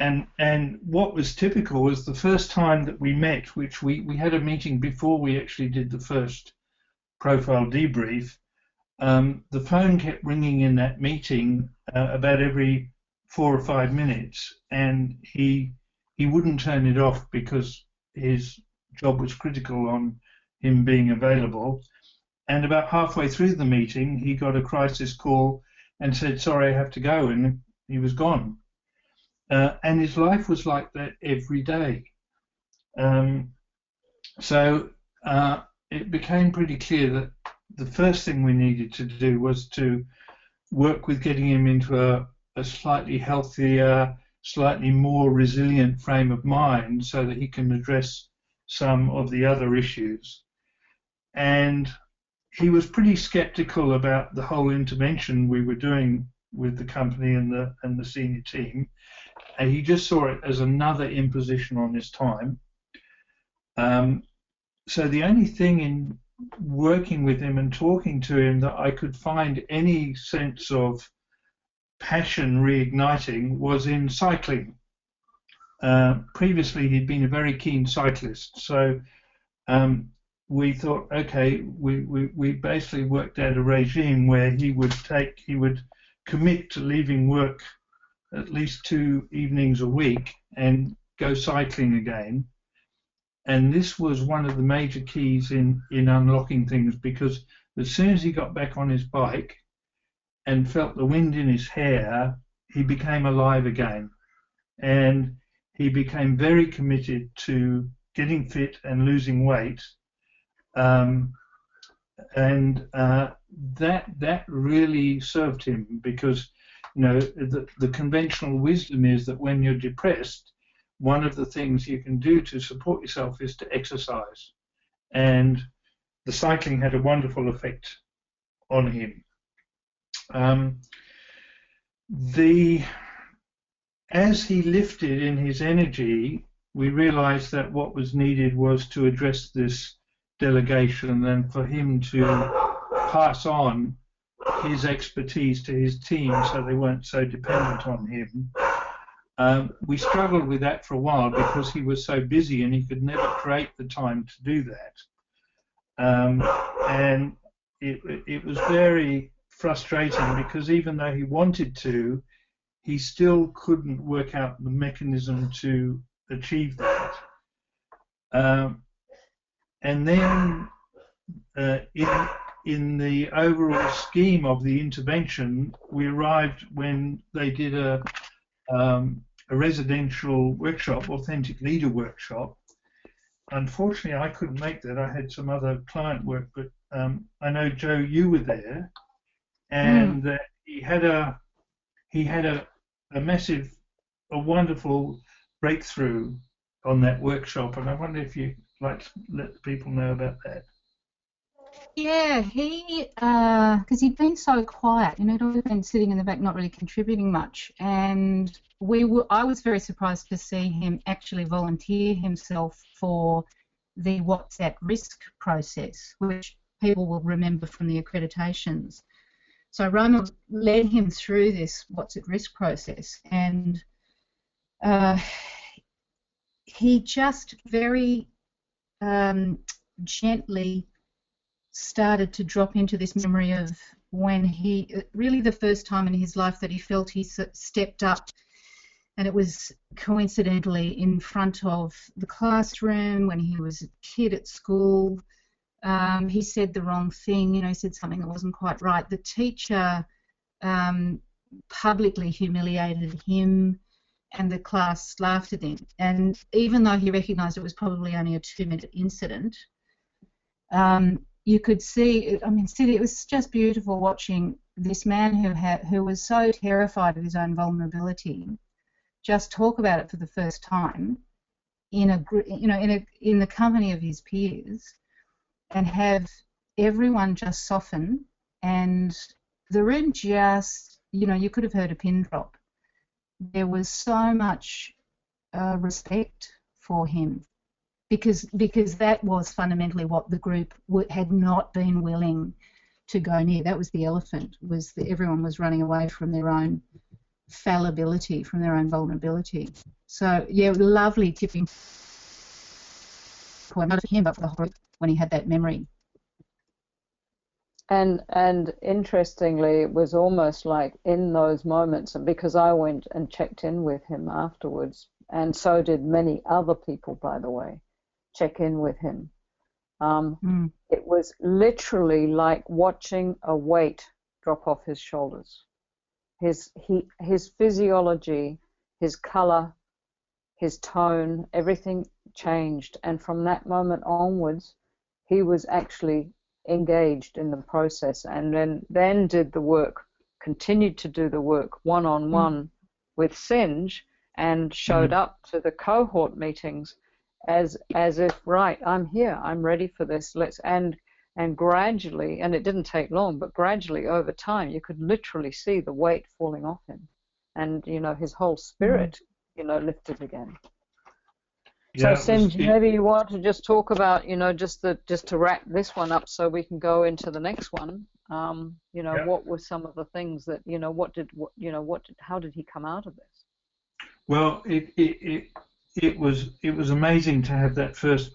And what was typical was the first time that we met, which we had a meeting before we actually did the first profile debrief. The phone kept ringing in that meeting about every 4 or 5 minutes, and he wouldn't turn it off because his job was critical on him being available. And about halfway through the meeting, he got a crisis call and said, "Sorry, I have to go," and he was gone. And his life was like that every day. So it became pretty clear that the first thing we needed to do was to work with getting him into a slightly healthier, slightly more resilient frame of mind so that he can address some of the other issues. And he was pretty skeptical about the whole intervention we were doing with the company and the senior team. And he just saw it as another imposition on his time. So the only thing in working with him and talking to him that I could find any sense of passion reigniting was in cycling. Previously, he'd been a very keen cyclist, so we thought, okay, we basically worked out a regime where he would commit to leaving work at least 2 evenings a week and go cycling again. And this was one of the major keys in unlocking things, because as soon as he got back on his bike and felt the wind in his hair, he became alive again. And he became very committed to getting fit and losing weight. That really served him, because the conventional wisdom is that when you're depressed, one of the things you can do to support yourself is to exercise, and the cycling had a wonderful effect on him. As he lifted in his energy, we realized that what was needed was to address this delegation and for him to pass on his expertise to his team so they weren't so dependent on him. We struggled with that for a while because he was so busy and he could never create the time to do that. And it was very frustrating because even though he wanted to, he still couldn't work out the mechanism to achieve that. And then in the overall scheme of the intervention, we arrived when they did a residential workshop, authentic leader workshop. Unfortunately, I couldn't make that. I had some other client work, but I know, Joe, you were there, and he had a massive, a wonderful breakthrough on that workshop, and I wonder if you'd like to let people know about that. Yeah, because he'd been so quiet, you know, he'd always been sitting in the back, not really contributing much, and I was very surprised to see him actually volunteer himself for the What's at Risk process, which people will remember from the accreditations. So Roma led him through this What's at Risk process, and he just very gently started to drop into this memory of when really the first time in his life that he felt he stepped up, and it was coincidentally in front of the classroom when he was a kid at school. He said the wrong thing, you know, he said something that wasn't quite right. The teacher publicly humiliated him, and the class laughed at him. And even though he recognised it was probably only a 2-minute incident, you could see, I mean, it was just beautiful watching this man who was so terrified of his own vulnerability just talk about it for the first time in the company of his peers, and have everyone just soften, and the room just, you know, you could have heard a pin drop. There was so much respect for him. Because that was fundamentally what the group had not been willing to go near. That was the elephant, was that everyone was running away from their own fallibility, from their own vulnerability. So, yeah, lovely tipping point, not for him, but for the whole group when he had that memory. And interestingly, it was almost like in those moments, and because I went and checked in with him afterwards, and so did many other people, by the way, check in with him. It was literally like watching a weight drop off his shoulders. His physiology, his color, his tone, everything changed. And from that moment onwards, he was actually engaged in the process, and then did the work, continued to do the work one-on-one with Sinj, and showed up to the cohort meetings as if, right, I'm here, I'm ready for this, and gradually, and it didn't take long, but gradually over time, you could literally see the weight falling off him, and, you know, his whole spirit, you know, lifted again. Yeah, so, Sinj, maybe you want to just talk about, you know, just to wrap this one up so we can go into the next one. You know, what were some of the things that, you know, how did he come out of this? Well, it was amazing to have that first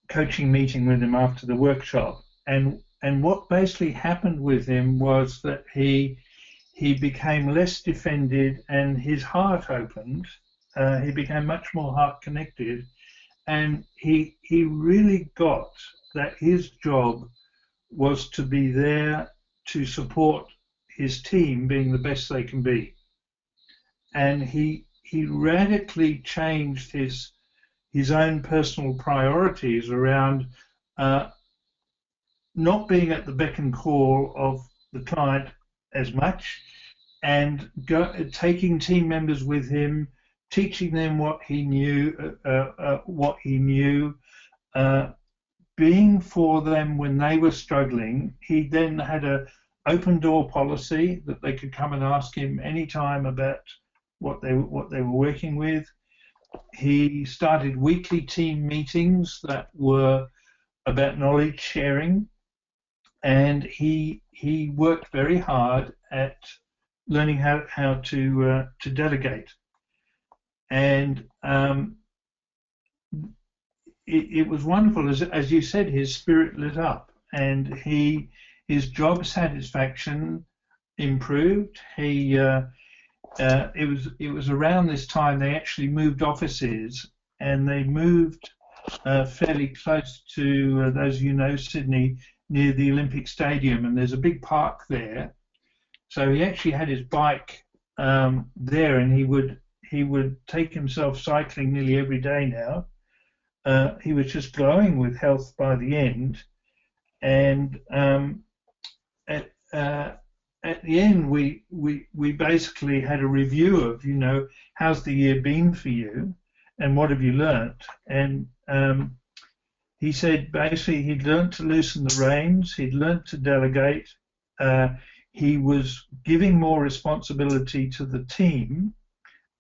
coaching meeting with him after the workshop, and what basically happened with him was that he became less defended, and his heart opened. He became much more heart connected, and he really got that his job was to be there to support his team being the best they can be, and he radically changed his own personal priorities around not being at the beck and call of the client as much, and taking team members with him, teaching them what he knew, being for them when they were struggling. He then had an open door policy that they could come and ask him anytime about what they were working with. He started weekly team meetings that were about knowledge sharing, and he worked very hard at learning how to delegate. And it was wonderful, as you said, his spirit lit up, and his job satisfaction improved. It was around this time they actually moved offices, and they moved fairly close to those, you know, Sydney, near the Olympic Stadium, and there's a big park there. So he actually had his bike there, and he would take himself cycling nearly every day now. He was just glowing with health by the end, and at the end we basically had a review of, you know, how's the year been for you, and what have you learnt? And he said basically he'd learnt to loosen the reins, he'd learnt to delegate, he was giving more responsibility to the team,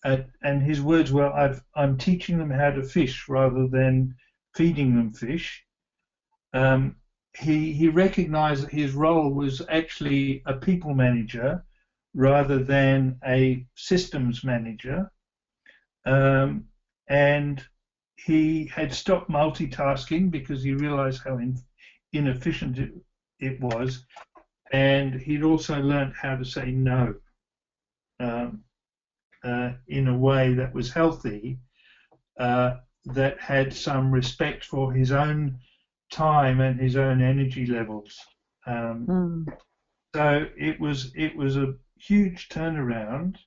and his words were, I'm teaching them how to fish rather than feeding them fish. He recognized that his role was actually a people manager rather than a systems manager, and he had stopped multitasking because he realized how inefficient it was, and he'd also learned how to say no in a way that was healthy, that had some respect for his own time and his own energy levels. So it was a huge turnaround,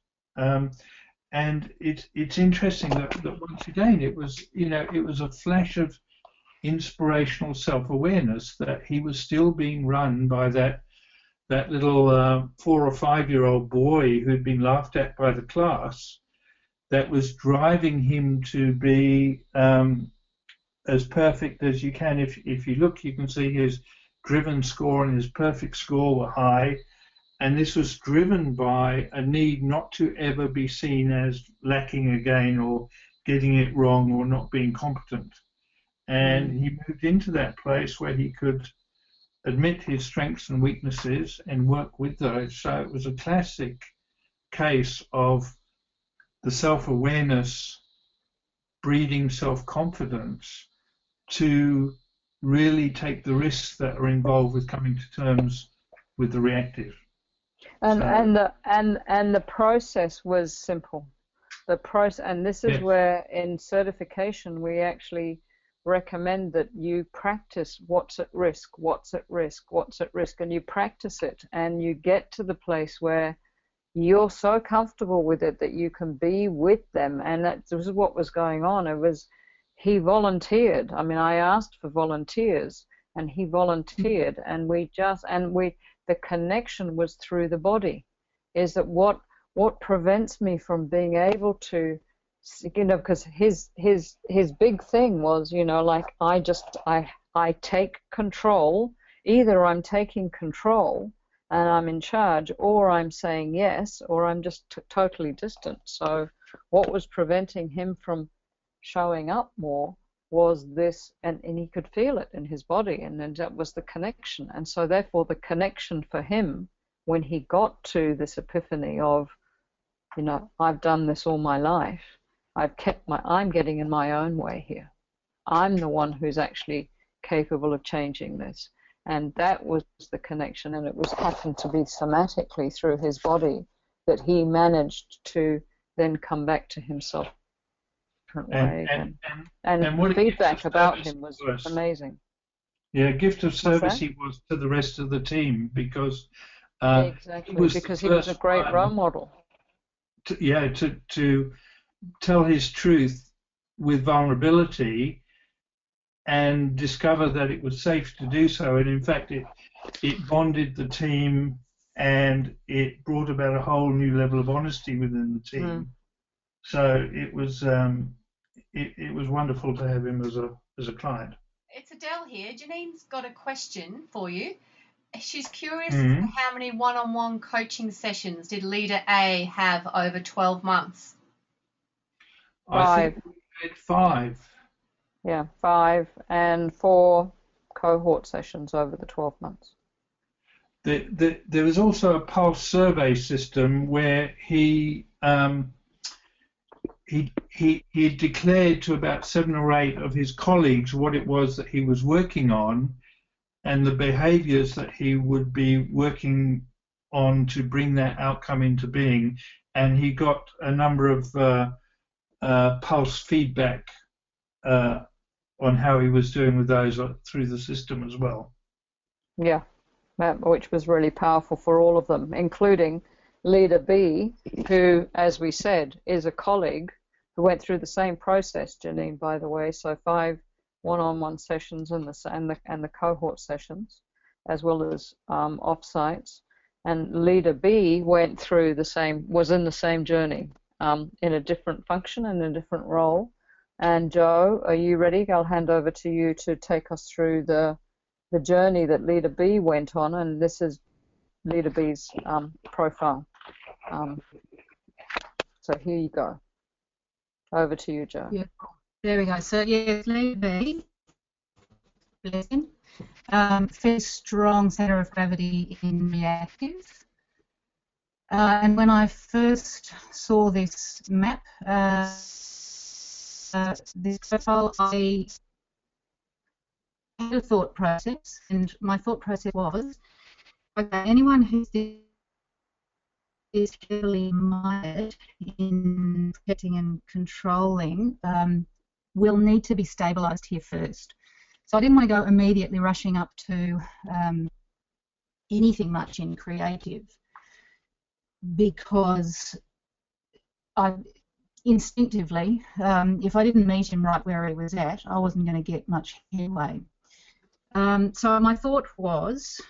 and it's interesting that once again it was, you know, it was a flash of inspirational self-awareness that he was still being run by that little 4 or 5-year-old boy who'd been laughed at by the class, that was driving him to be as perfect as you can. If you look, you can see his driven score and his perfect score were high, and this was driven by a need not to ever be seen as lacking again or getting it wrong or not being competent. And he moved into that place where he could admit his strengths and weaknesses and work with those. So it was a classic case of the self-awareness breeding self-confidence to really take the risks that are involved with coming to terms with the reactive. And the process was simple. The process, and this is where in certification we actually recommend that you practice what's at risk, what's at risk, what's at risk, and you practice it, and you get to the place where you're so comfortable with it that you can be with them. And this is what was going on. It was, he volunteered. I mean, I asked for volunteers, and he volunteered, and the connection was through the body. Is that what prevents me from being able to, you know, because his big thing was, you know, like I take control. Either I'm taking control and I'm in charge, or I'm saying yes, or I'm just totally distant. So what was preventing him from showing up more was this, and he could feel it in his body, and then that was the connection. And so therefore the connection for him, when he got to this epiphany of, you know, I've done this all my life, I'm getting in my own way here. I'm the one who's actually capable of changing this. And that was the connection, and it was happened to be somatically through his body that he managed to then come back to himself in a different way. And the feedback about him was amazing. Yeah, gift of service he was to the rest of the team, because exactly, because he was a great role model. To tell his truth with vulnerability and discover that it was safe to do so, and in fact it bonded the team, and it brought about a whole new level of honesty within the team. So it was wonderful to have him as a client. It's Adele here. Janine's got a question for you. She's curious as to how many one-on-one coaching sessions did Leader A have over 12 months? 5. I think we had 5. Yeah, 5 and 4 cohort sessions over the 12 months. There was also a pulse survey system where he declared to about 7 or 8 of his colleagues what it was that he was working on, and the behaviors that he would be working on to bring that outcome into being. And he got a number of pulse feedback on how he was doing with those through the system as well. Yeah, which was really powerful for all of them, including Leader B, who, as we said, is a colleague who went through the same process, Janine, by the way, so 5 one-on-one sessions and the cohort sessions, as well as off-sites. And Leader B went through was in the same journey, in a different function and a different role. And Jo, are you ready? I'll hand over to you to take us through the journey that Leader B went on, and this is Leader B's profile. So here you go. Over to you, Jo. Yeah, there we go. So yes, Leader B, bless him, fairly strong centre of gravity in reactive. And when I first saw this map, this profile, I had a thought process, and my thought process was, okay, anyone who's is heavily mired in protecting and controlling will need to be stabilised here first. So I didn't want to go immediately rushing up to anything much in creative, because I instinctively, if I didn't meet him right where he was at, I wasn't going to get much headway. So my thought was,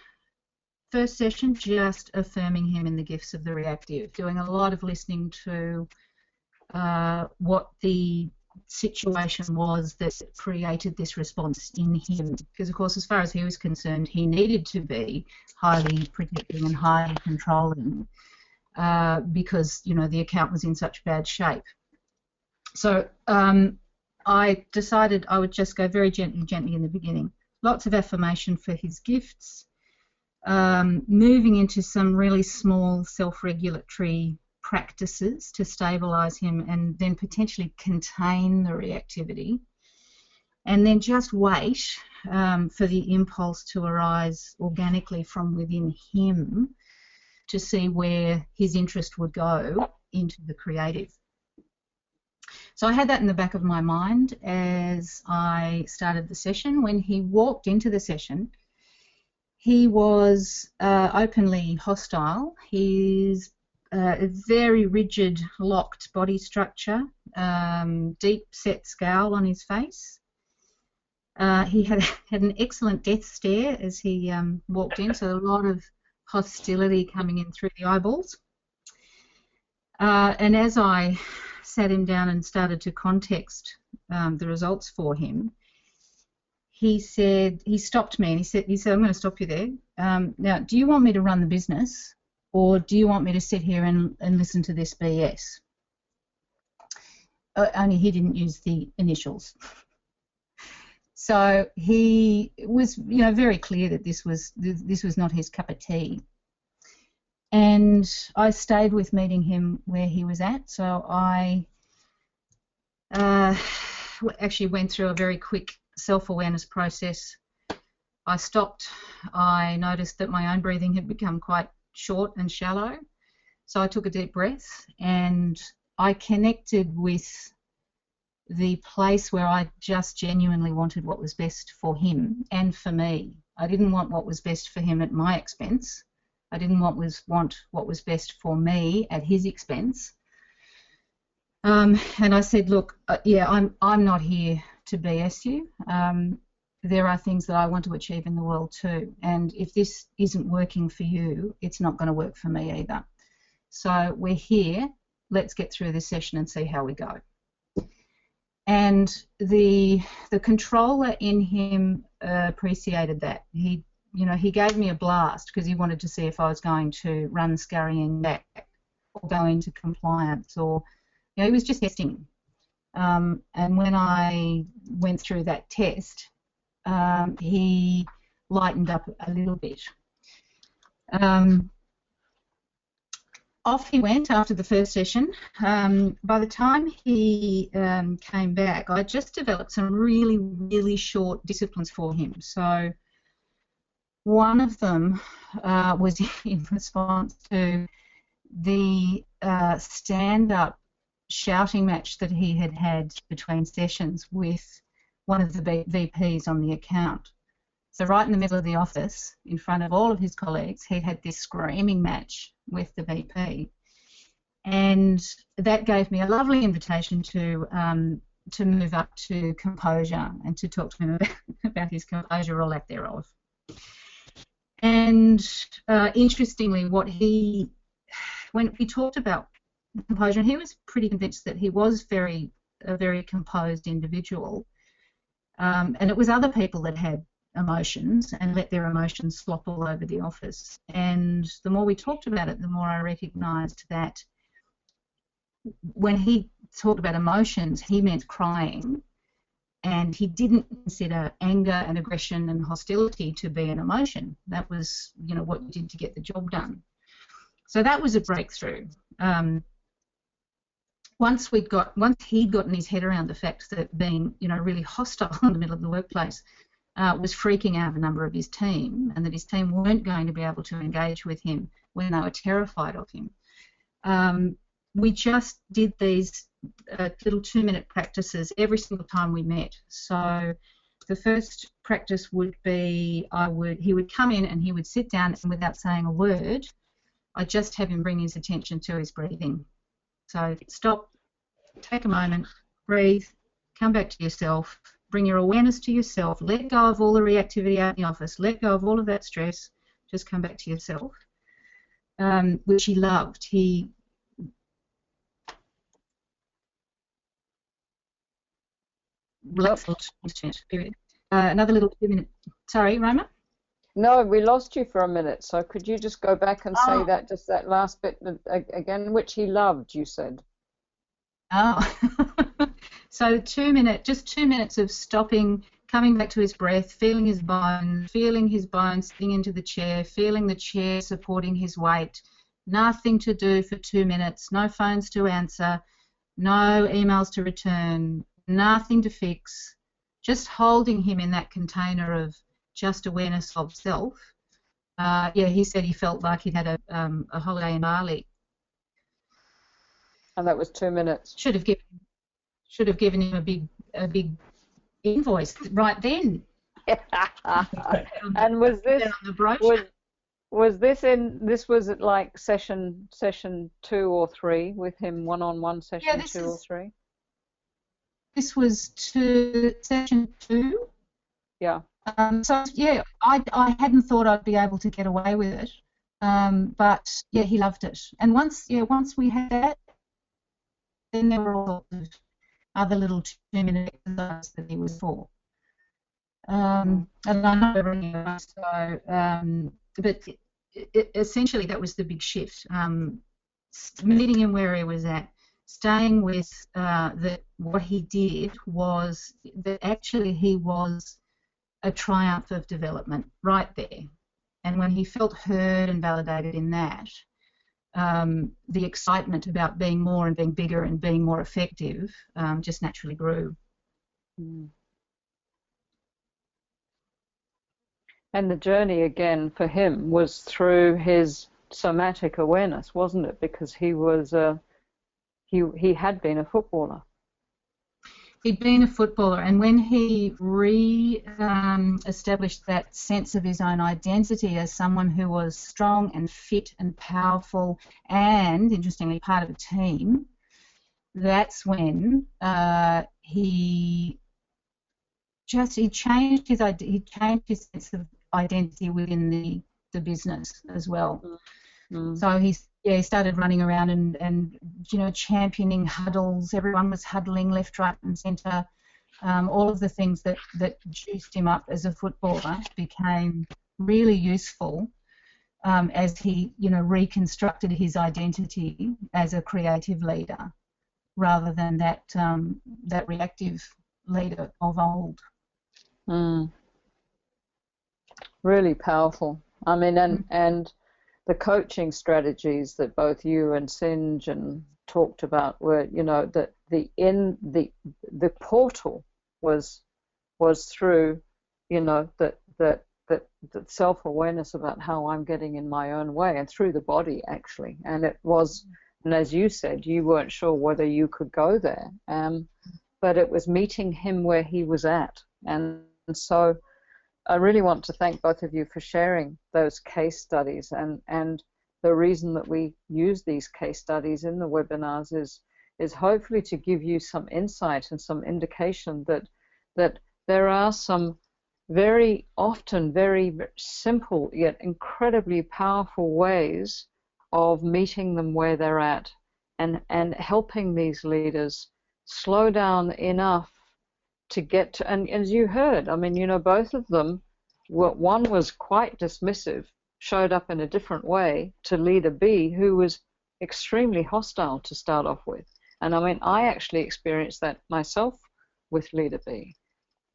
first session, just affirming him in the gifts of the reactive, doing a lot of listening to what the situation was that created this response in him. Because, of course, as far as he was concerned, he needed to be highly protecting and highly controlling because, you know, the account was in such bad shape. So I decided I would just go very gently in the beginning. Lots of affirmation for his gifts. Moving into some really small self-regulatory practices to stabilise him and then potentially contain the reactivity, and then just wait for the impulse to arise organically from within him to see where his interest would go into the creative. So I had that in the back of my mind as I started the session. When he walked into the session, he was openly hostile. He's a very rigid, locked body structure, deep set scowl on his face. He had an excellent death stare as he walked in, so a lot of hostility coming in through the eyeballs. And as I sat him down and started to context the results for him, he stopped me and he said, I'm going to stop you there. Now, do you want me to run the business, or do you want me to sit here and listen to this BS? Only he didn't use the initials. So he was, you know, very clear that this was not his cup of tea. And I stayed with meeting him where he was at. So I actually went through a very quick self-awareness process. I stopped. I noticed that my own breathing had become quite short and shallow. So I took a deep breath and I connected with the place where I just genuinely wanted what was best for him and for me. I didn't want what was best for him at my expense. I didn't want what was best for me at his expense. And I said, look, yeah, I'm not here to BS you. There are things that I want to achieve in the world too, and if this isn't working for you, it's not going to work for me either. So we're here. Let's get through this session and see how we go. And the controller in him appreciated that. He gave me a blast because he wanted to see if I was going to run scurrying back or go into compliance, or he was just testing. And when I went through that test, he lightened up a little bit. Off he went after the first session. By the time he came back, I just developed some really, really short disciplines for him. So one of them was in response to the stand-up shouting match that he had between sessions with one of the VPs on the account. So right in the middle of the office, in front of all of his colleagues, he had this screaming match with the VP. And that gave me a lovely invitation to move up to composure and to talk to him about his composure or lack thereof. And interestingly, when we talked about composure, he was pretty convinced that he was a very composed individual, and it was other people that had emotions and let their emotions slop all over the office. And the more we talked about it, the more I recognised that when he talked about emotions, he meant crying, and he didn't consider anger and aggression and hostility to be an emotion. That was, what you did to get the job done. So that was a breakthrough. Once he'd gotten his head around the fact that being, really hostile in the middle of the workplace was freaking out a number of his team, and that his team weren't going to be able to engage with him when they were terrified of him. We just did these little 2-minute practices every single time we met. So the first practice would be he would come in and he would sit down, and without saying a word, I'd just have him bring his attention to his breathing. So stop, take a moment, breathe, come back to yourself, bring your awareness to yourself, let go of all the reactivity out in the office, let go of all of that stress, just come back to yourself, which he loved. Another little 2-minute. Sorry, Roma? No, we lost you for a minute. So could you just go back and say that last bit again, which he loved, you said? Oh. So 2 minutes of stopping, coming back to his breath, feeling his bones sitting into the chair, feeling the chair supporting his weight. Nothing to do for 2 minutes. No phones to answer. No emails to return. Nothing to fix, just holding him in that container of just awareness of self. He said he felt like he'd had a holiday in Bali. And that was 2 minutes. Should have given him a big invoice right then. And was this at like session 2 or 3 with him, one-on-one session 2 or 3? This was session 2. Yeah. I hadn't thought I'd be able to get away with it, but he loved it. And once we had that, then there were all sorts of other little 2-minute exercises that he was for. And I know everything else. But essentially that was the big shift. Meeting him where he was at. Staying with that what he did was that actually he was a triumph of development right there. And when he felt heard and validated in that, the excitement about being more and being bigger and being more effective just naturally grew. And the journey again for him was through his somatic awareness, wasn't it? Because he was he had been a footballer. He'd been a footballer, and when he established that sense of his own identity as someone who was strong and fit and powerful and, interestingly, part of a team, that's when he changed his sense of identity within the business as well. So he started running around and championing huddles. Everyone was huddling left, right, and centre. All of the things that juiced him up as a footballer became really useful as he reconstructed his identity as a creative leader, rather than that reactive leader of old. Really powerful. I mean, and the coaching strategies that both you and St. John talked about were, that the portal was through, that self-awareness about how I'm getting in my own way, and through the body actually. And it was, and as you said, you weren't sure whether you could go there, but it was meeting him where he was at, and so. I really want to thank both of you for sharing those case studies, and the reason that we use these case studies in the webinars is hopefully to give you some insight and some indication that there are some very often very simple yet incredibly powerful ways of meeting them where they're at, and helping these leaders slow down enough to get to, and as you heard, I mean, you know, both of them, one was quite dismissive, showed up in a different way to leader B, who was extremely hostile to start off with. And I mean, I actually experienced that myself with leader B.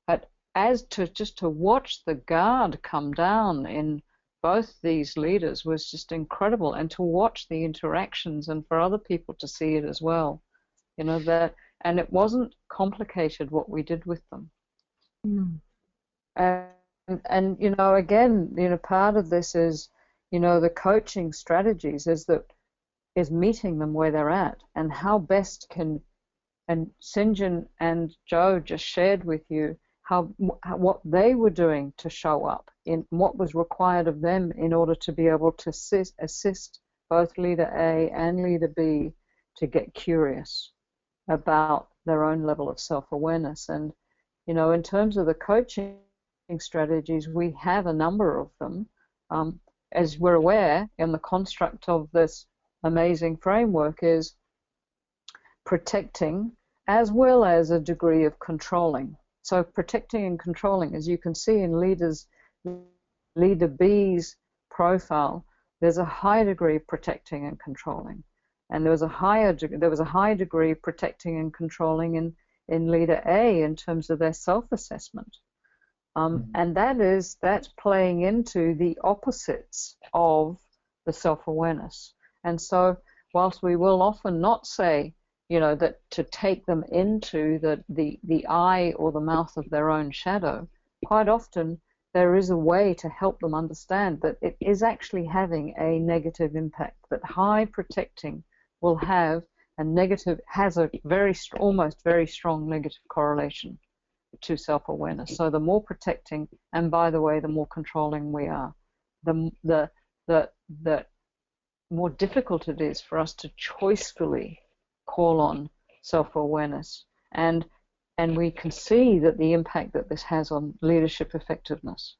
But as to just to watch the guard come down in both these leaders was just incredible, and to watch the interactions and for other people to see it as well, you know, that, and it wasn't complicated what we did with them. And you know, again, you know, part of this is, you know, the coaching strategies is meeting them where they're at, and how best can, and Sinjin and Joe just shared with you what they were doing to show up, in what was required of them in order to be able to assist both leader A and leader B to get curious about their own level of self-awareness. And, you know, in terms of the coaching strategies, we have a number of them. As we're aware, in the construct of this amazing framework is protecting as well as a degree of controlling. So protecting and controlling, as you can see in leader B's profile, there's a high degree of protecting and controlling, and there was a high degree of protecting and controlling in leader A in terms of their self-assessment, and that's playing into the opposites of the self-awareness. And so, whilst we will often not say, you know, that to take them into the eye or the mouth of their own shadow, quite often there is a way to help them understand that it is actually having a negative impact, that high protecting will have a negative, has a almost very strong negative correlation to self-awareness. So the more protecting, and by the way, the more controlling we are, the more difficult it is for us to choicefully call on self-awareness, and we can see that the impact that this has on leadership effectiveness.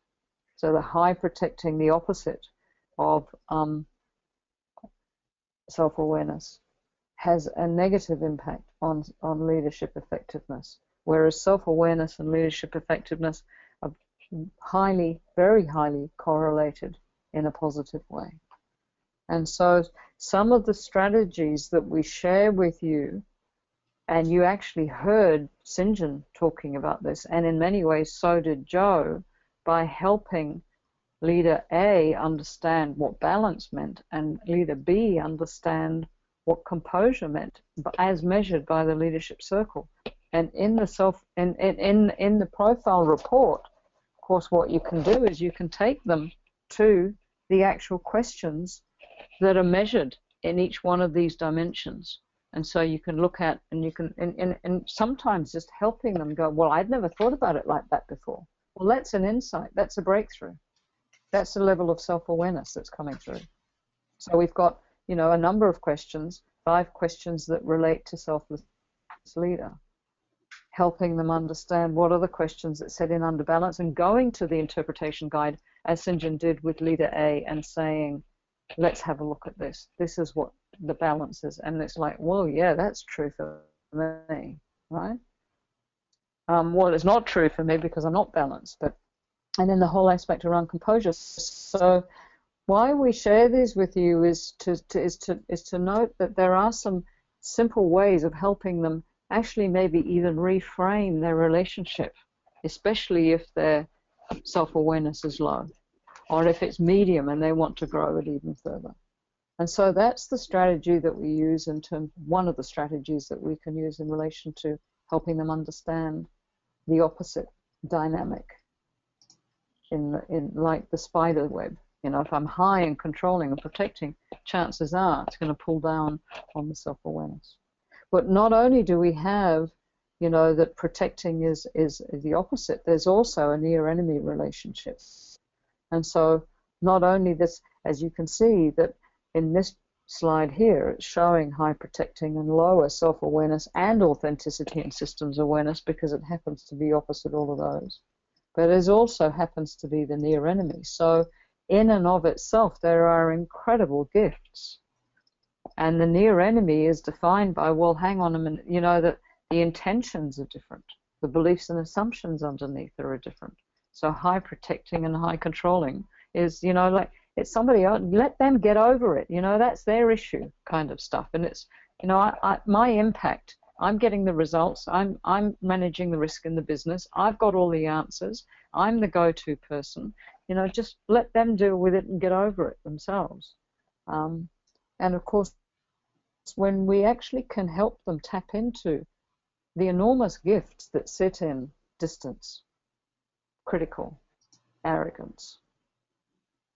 So the high protecting, the opposite of self-awareness, has a negative impact on leadership effectiveness, whereas self-awareness and leadership effectiveness are very highly correlated in a positive way. And so some of the strategies that we share with you, and you actually heard Sinjin talking about this, and in many ways so did Joe, by helping leader A understand what balance meant and leader B understand what composure meant as measured by the leadership circle. And in the in the profile report, of course, what you can do is you can take them to the actual questions that are measured in each one of these dimensions. And so you can look at, and you can, and sometimes just helping them go, well, I'd never thought about it like that before. Well, that's an insight. That's a breakthrough. That's the level of self-awareness that's coming through. So we've got, you know, a number of questions, 5 questions that relate to selfless leader, helping them understand what are the questions that set in under balance, and going to the interpretation guide, as Sinjin did with leader A, and saying, let's have a look at this. This is what the balance is. And it's like, well, yeah, that's true for me, right? Well, it's not true for me because I'm not balanced. And then the whole aspect around composure. So why we share these with you is to note that there are some simple ways of helping them actually maybe even reframe their relationship, especially if their self-awareness is low, or if it's medium and they want to grow it even further. And so that's the strategy that we use in terms, one of the strategies that we can use in relation to helping them understand the opposite dynamic in like the spider web. You know, if I'm high and controlling and protecting, chances are it's going to pull down on the self-awareness. But not only do we have, you know, that protecting is the opposite. There's also a near-enemy relationship. And so not only this, as you can see, that in this slide here, it's showing high protecting and lower self-awareness and authenticity and systems awareness, because it happens to be opposite all of those. But it also happens to be the near enemy. So in and of itself, there are incredible gifts. And the near enemy is defined by, well, hang on a minute, you know, that the intentions are different. The beliefs and assumptions underneath are different. So high protecting and high controlling is, you know, like, it's somebody else, let them get over it, you know, that's their issue kind of stuff. And it's, you know, my impact, I'm getting the results, I'm managing the risk in the business, I've got all the answers, I'm the go-to person, you know, just let them deal with it and get over it themselves. And of course, when we actually can help them tap into the enormous gifts that sit in distance, critical, arrogance,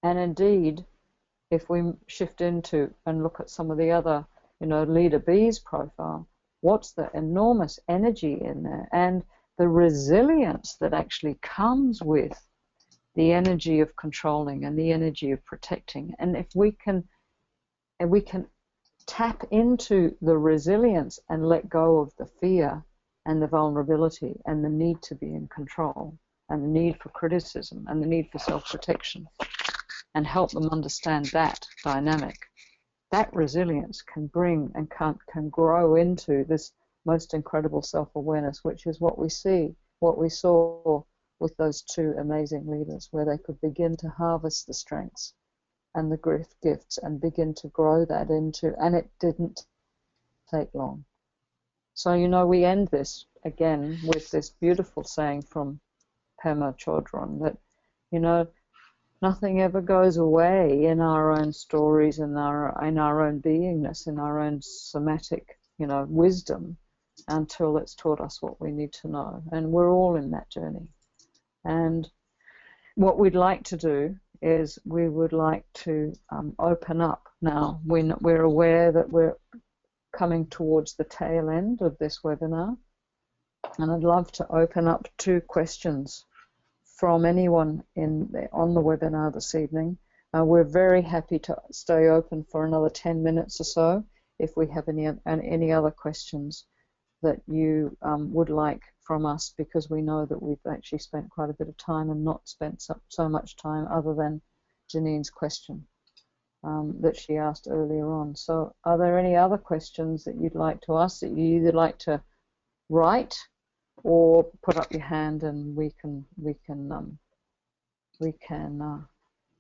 and indeed, if we shift into and look at some of the other, you know, Leader B's profile, what's the enormous energy in there and the resilience that actually comes with the energy of controlling and the energy of protecting. And if we can tap into the resilience and let go of the fear and the vulnerability and the need to be in control and the need for criticism and the need for self-protection, and help them understand that dynamic, that resilience can bring and can grow into this most incredible self-awareness, which is what we saw with those two amazing leaders, where they could begin to harvest the strengths and the gifts and begin to grow that into, and it didn't take long. So, you know, we end this again with this beautiful saying from Pema Chodron that, you know, nothing ever goes away in our own stories, in our own beingness, in our own somatic, you know, wisdom, until it's taught us what we need to know. And we're all in that journey. And what we'd like to do is we would like to open up now. We're aware that we're coming towards the tail end of this webinar, and I'd love to open up 2 questions from anyone on the webinar this evening. We're very happy to stay open for another 10 minutes or so if we have any other questions that you would like from us, because we know that we've actually spent quite a bit of time and not spent so much time other than Janine's question that she asked earlier on. So are there any other questions that you'd like to ask, that you either like to write or put up your hand, and we can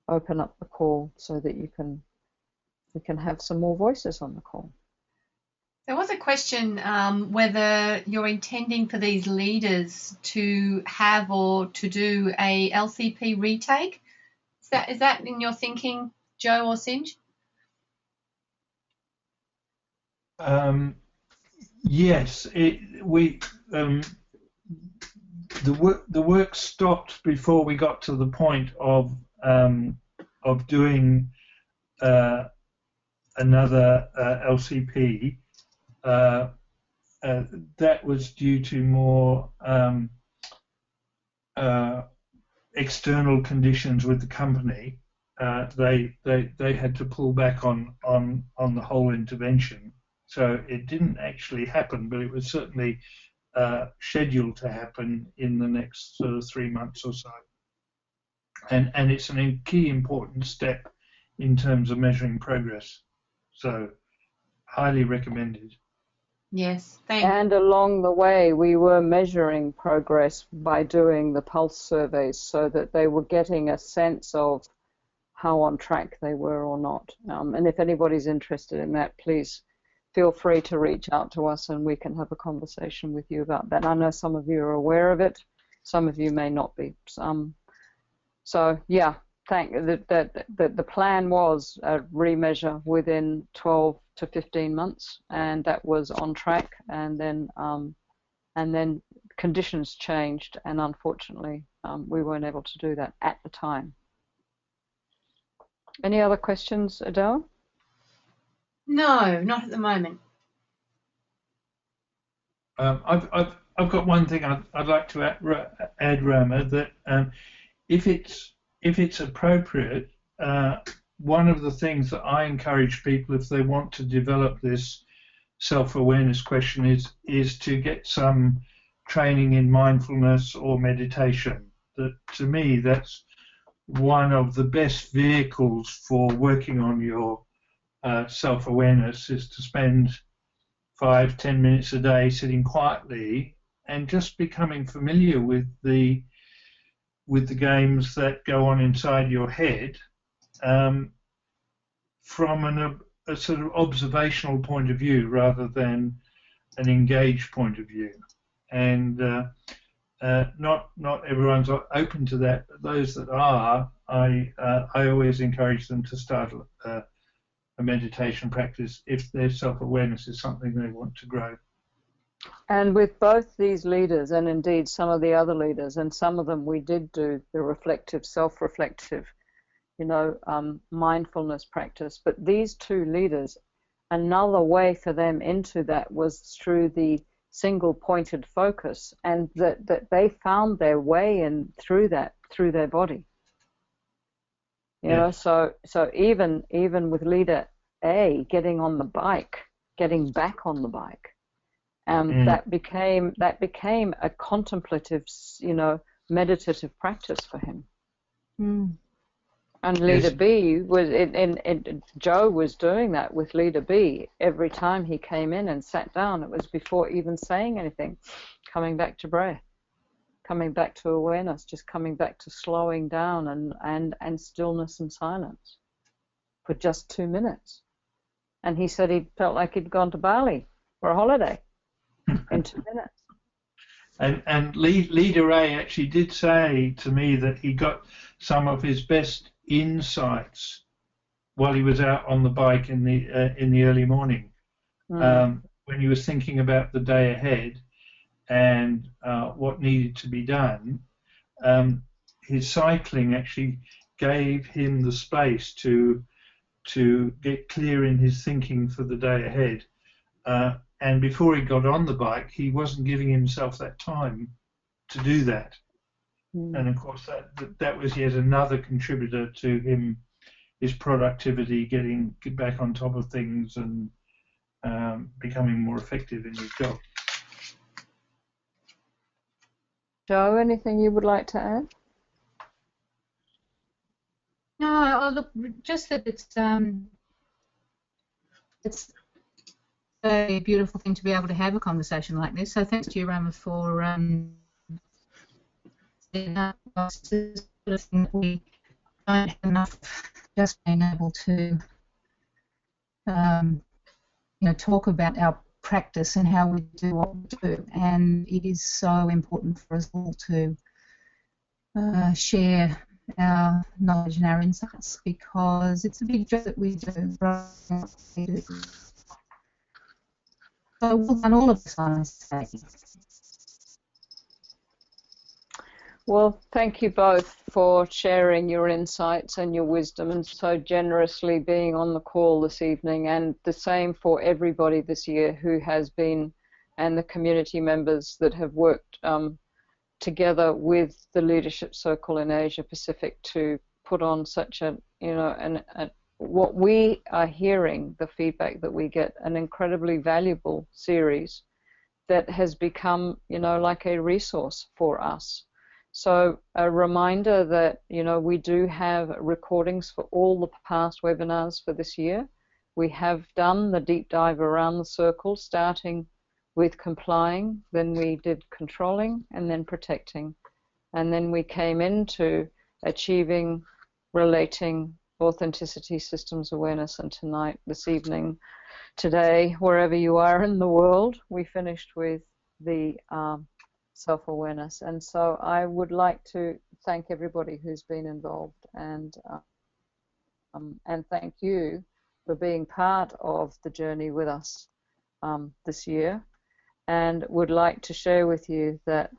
open up the call so that we can have some more voices on the call. There was a question whether you're intending for these leaders to have or to do a LCP retake. Is that in your thinking, Joe or Sinj? Yes, the work stopped before we got to the point of doing another LCP. That was due to more external conditions with the company. They had to pull back on the whole intervention, so it didn't actually happen, but it was certainly scheduled to happen in the next sort of 3 months or so. And it's a key important step in terms of measuring progress. So highly recommended. Yes, thank you. And along the way, we were measuring progress by doing the pulse surveys so that they were getting a sense of how on track they were or not. And if anybody's interested in that, please feel free to reach out to us and we can have a conversation with you about that. I know some of you are aware of it, some of you may not be. So yeah, the plan was a remeasure within 12 to 15 months, and that was on track. And then conditions changed, and unfortunately, we weren't able to do that at the time. Any other questions, Adele? No, not at the moment. I've I've got one thing I'd like to add, Rama, that if it's appropriate, one of the things that I encourage people, if they want to develop this self-awareness question, is to get some training in mindfulness or meditation. That, to me, that's one of the best vehicles for working on your self-awareness, is to spend 5-10 minutes a day sitting quietly and just becoming familiar with the games that go on inside your head, from a sort of observational point of view rather than an engaged point of view. And not everyone's open to that, but those that are, I always encourage them to start a meditation practice if their self-awareness is something they want to grow. And with both these leaders, and indeed some of the other leaders, and some of them we did do the reflective, self-reflective, mindfulness practice. But these two leaders, another way for them into that was through the single pointed focus, and that they found their way in through their body. So even with leader A getting on the bike, getting back on the bike, that became a contemplative, meditative practice for him. And leader B was Joe was doing that with leader B every time he came in and sat down. It was before even saying anything, coming back to breath, coming back to awareness, just coming back to slowing down and stillness and silence for just 2 minutes. And he said he felt like he'd gone to Bali for a holiday in 2 minutes. And leader A actually did say to me that he got some of his best insights while he was out on the bike in the early morning, when he was thinking about the day ahead and what needed to be done. His cycling actually gave him the space to get clear in his thinking for the day ahead. And before he got on the bike, he wasn't giving himself that time to do that. And of course, that was yet another contributor to his productivity, getting back on top of things and becoming more effective in his job. Joe, anything you would like to add? No, look, just that it's a beautiful thing to be able to have a conversation like this. So thanks to you, Rama, for sort of thing that we don't have enough, just being able to talk about our practice and how we do what we do. And it is so important for us all to share our knowledge and our insights, because it's a big job that we do. So well done, all of us, I must say. Well, thank you both for sharing your insights and your wisdom and so generously being on the call this evening, and the same for everybody this year who has been, and the community members that have worked together with the Leadership Circle in Asia Pacific to put on such what we are hearing, the feedback that we get, an incredibly valuable series that has become, like a resource for us. So a reminder that, we do have recordings for all the past webinars for this year. We have done the deep dive around the circle, starting with complying, then we did controlling, and then protecting. And then we came into achieving, relating, authenticity, systems awareness, and tonight, this evening, today, wherever you are in the world, we finished with the self-awareness. And so I would like to thank everybody who's been involved, and thank you for being part of the journey with us this year, and would like to share with you that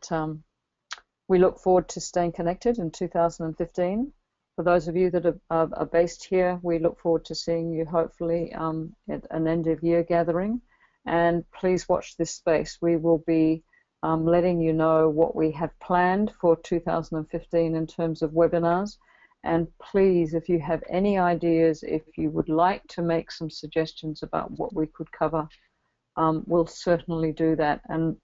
we look forward to staying connected in 2015. For those of you that are based here, we look forward to seeing you hopefully at an end of year gathering, and please watch this space. We will be letting you know what we have planned for 2015 in terms of webinars. And please, if you have any ideas, if you would like to make some suggestions about what we could cover, we'll certainly do that. And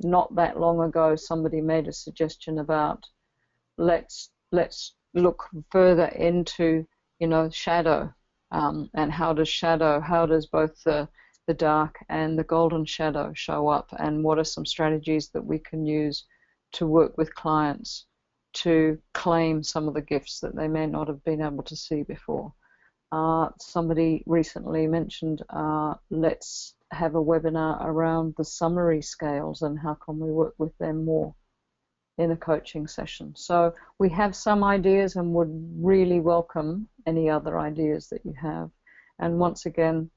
not that long ago, somebody made a suggestion about let's look further into, you know, shadow, and how does both the dark and the golden shadow show up, and what are some strategies that we can use to work with clients to claim some of the gifts that they may not have been able to see before. Somebody recently mentioned let's have a webinar around the summary scales and how can we work with them more in a coaching session. So we have some ideas and would really welcome any other ideas that you have. And once again,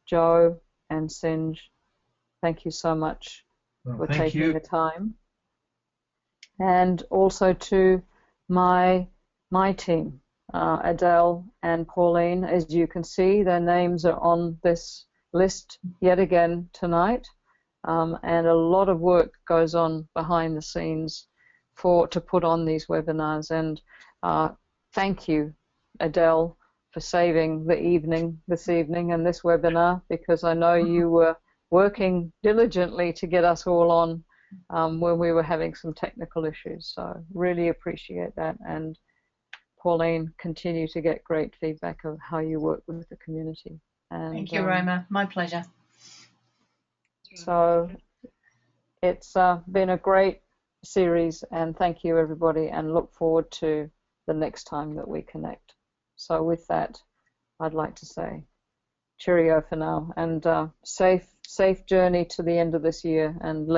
Joe and Sinj, thank you so much for taking the time. And also to my team, Adele and Pauline. As you can see, their names are on this list yet again tonight, and a lot of work goes on behind the scenes to put on these webinars. And thank you, Adele, for saving the evening this evening and this webinar, because I know you were working diligently to get us all on when we were having some technical issues. So really appreciate that. And Pauline, continue to get great feedback of how you work with the community. And, thank you, Roma. My pleasure. So it's been a great series, and thank you, everybody, and look forward to the next time that we connect. So with that, I'd like to say cheerio for now, and safe journey to the end of this year, and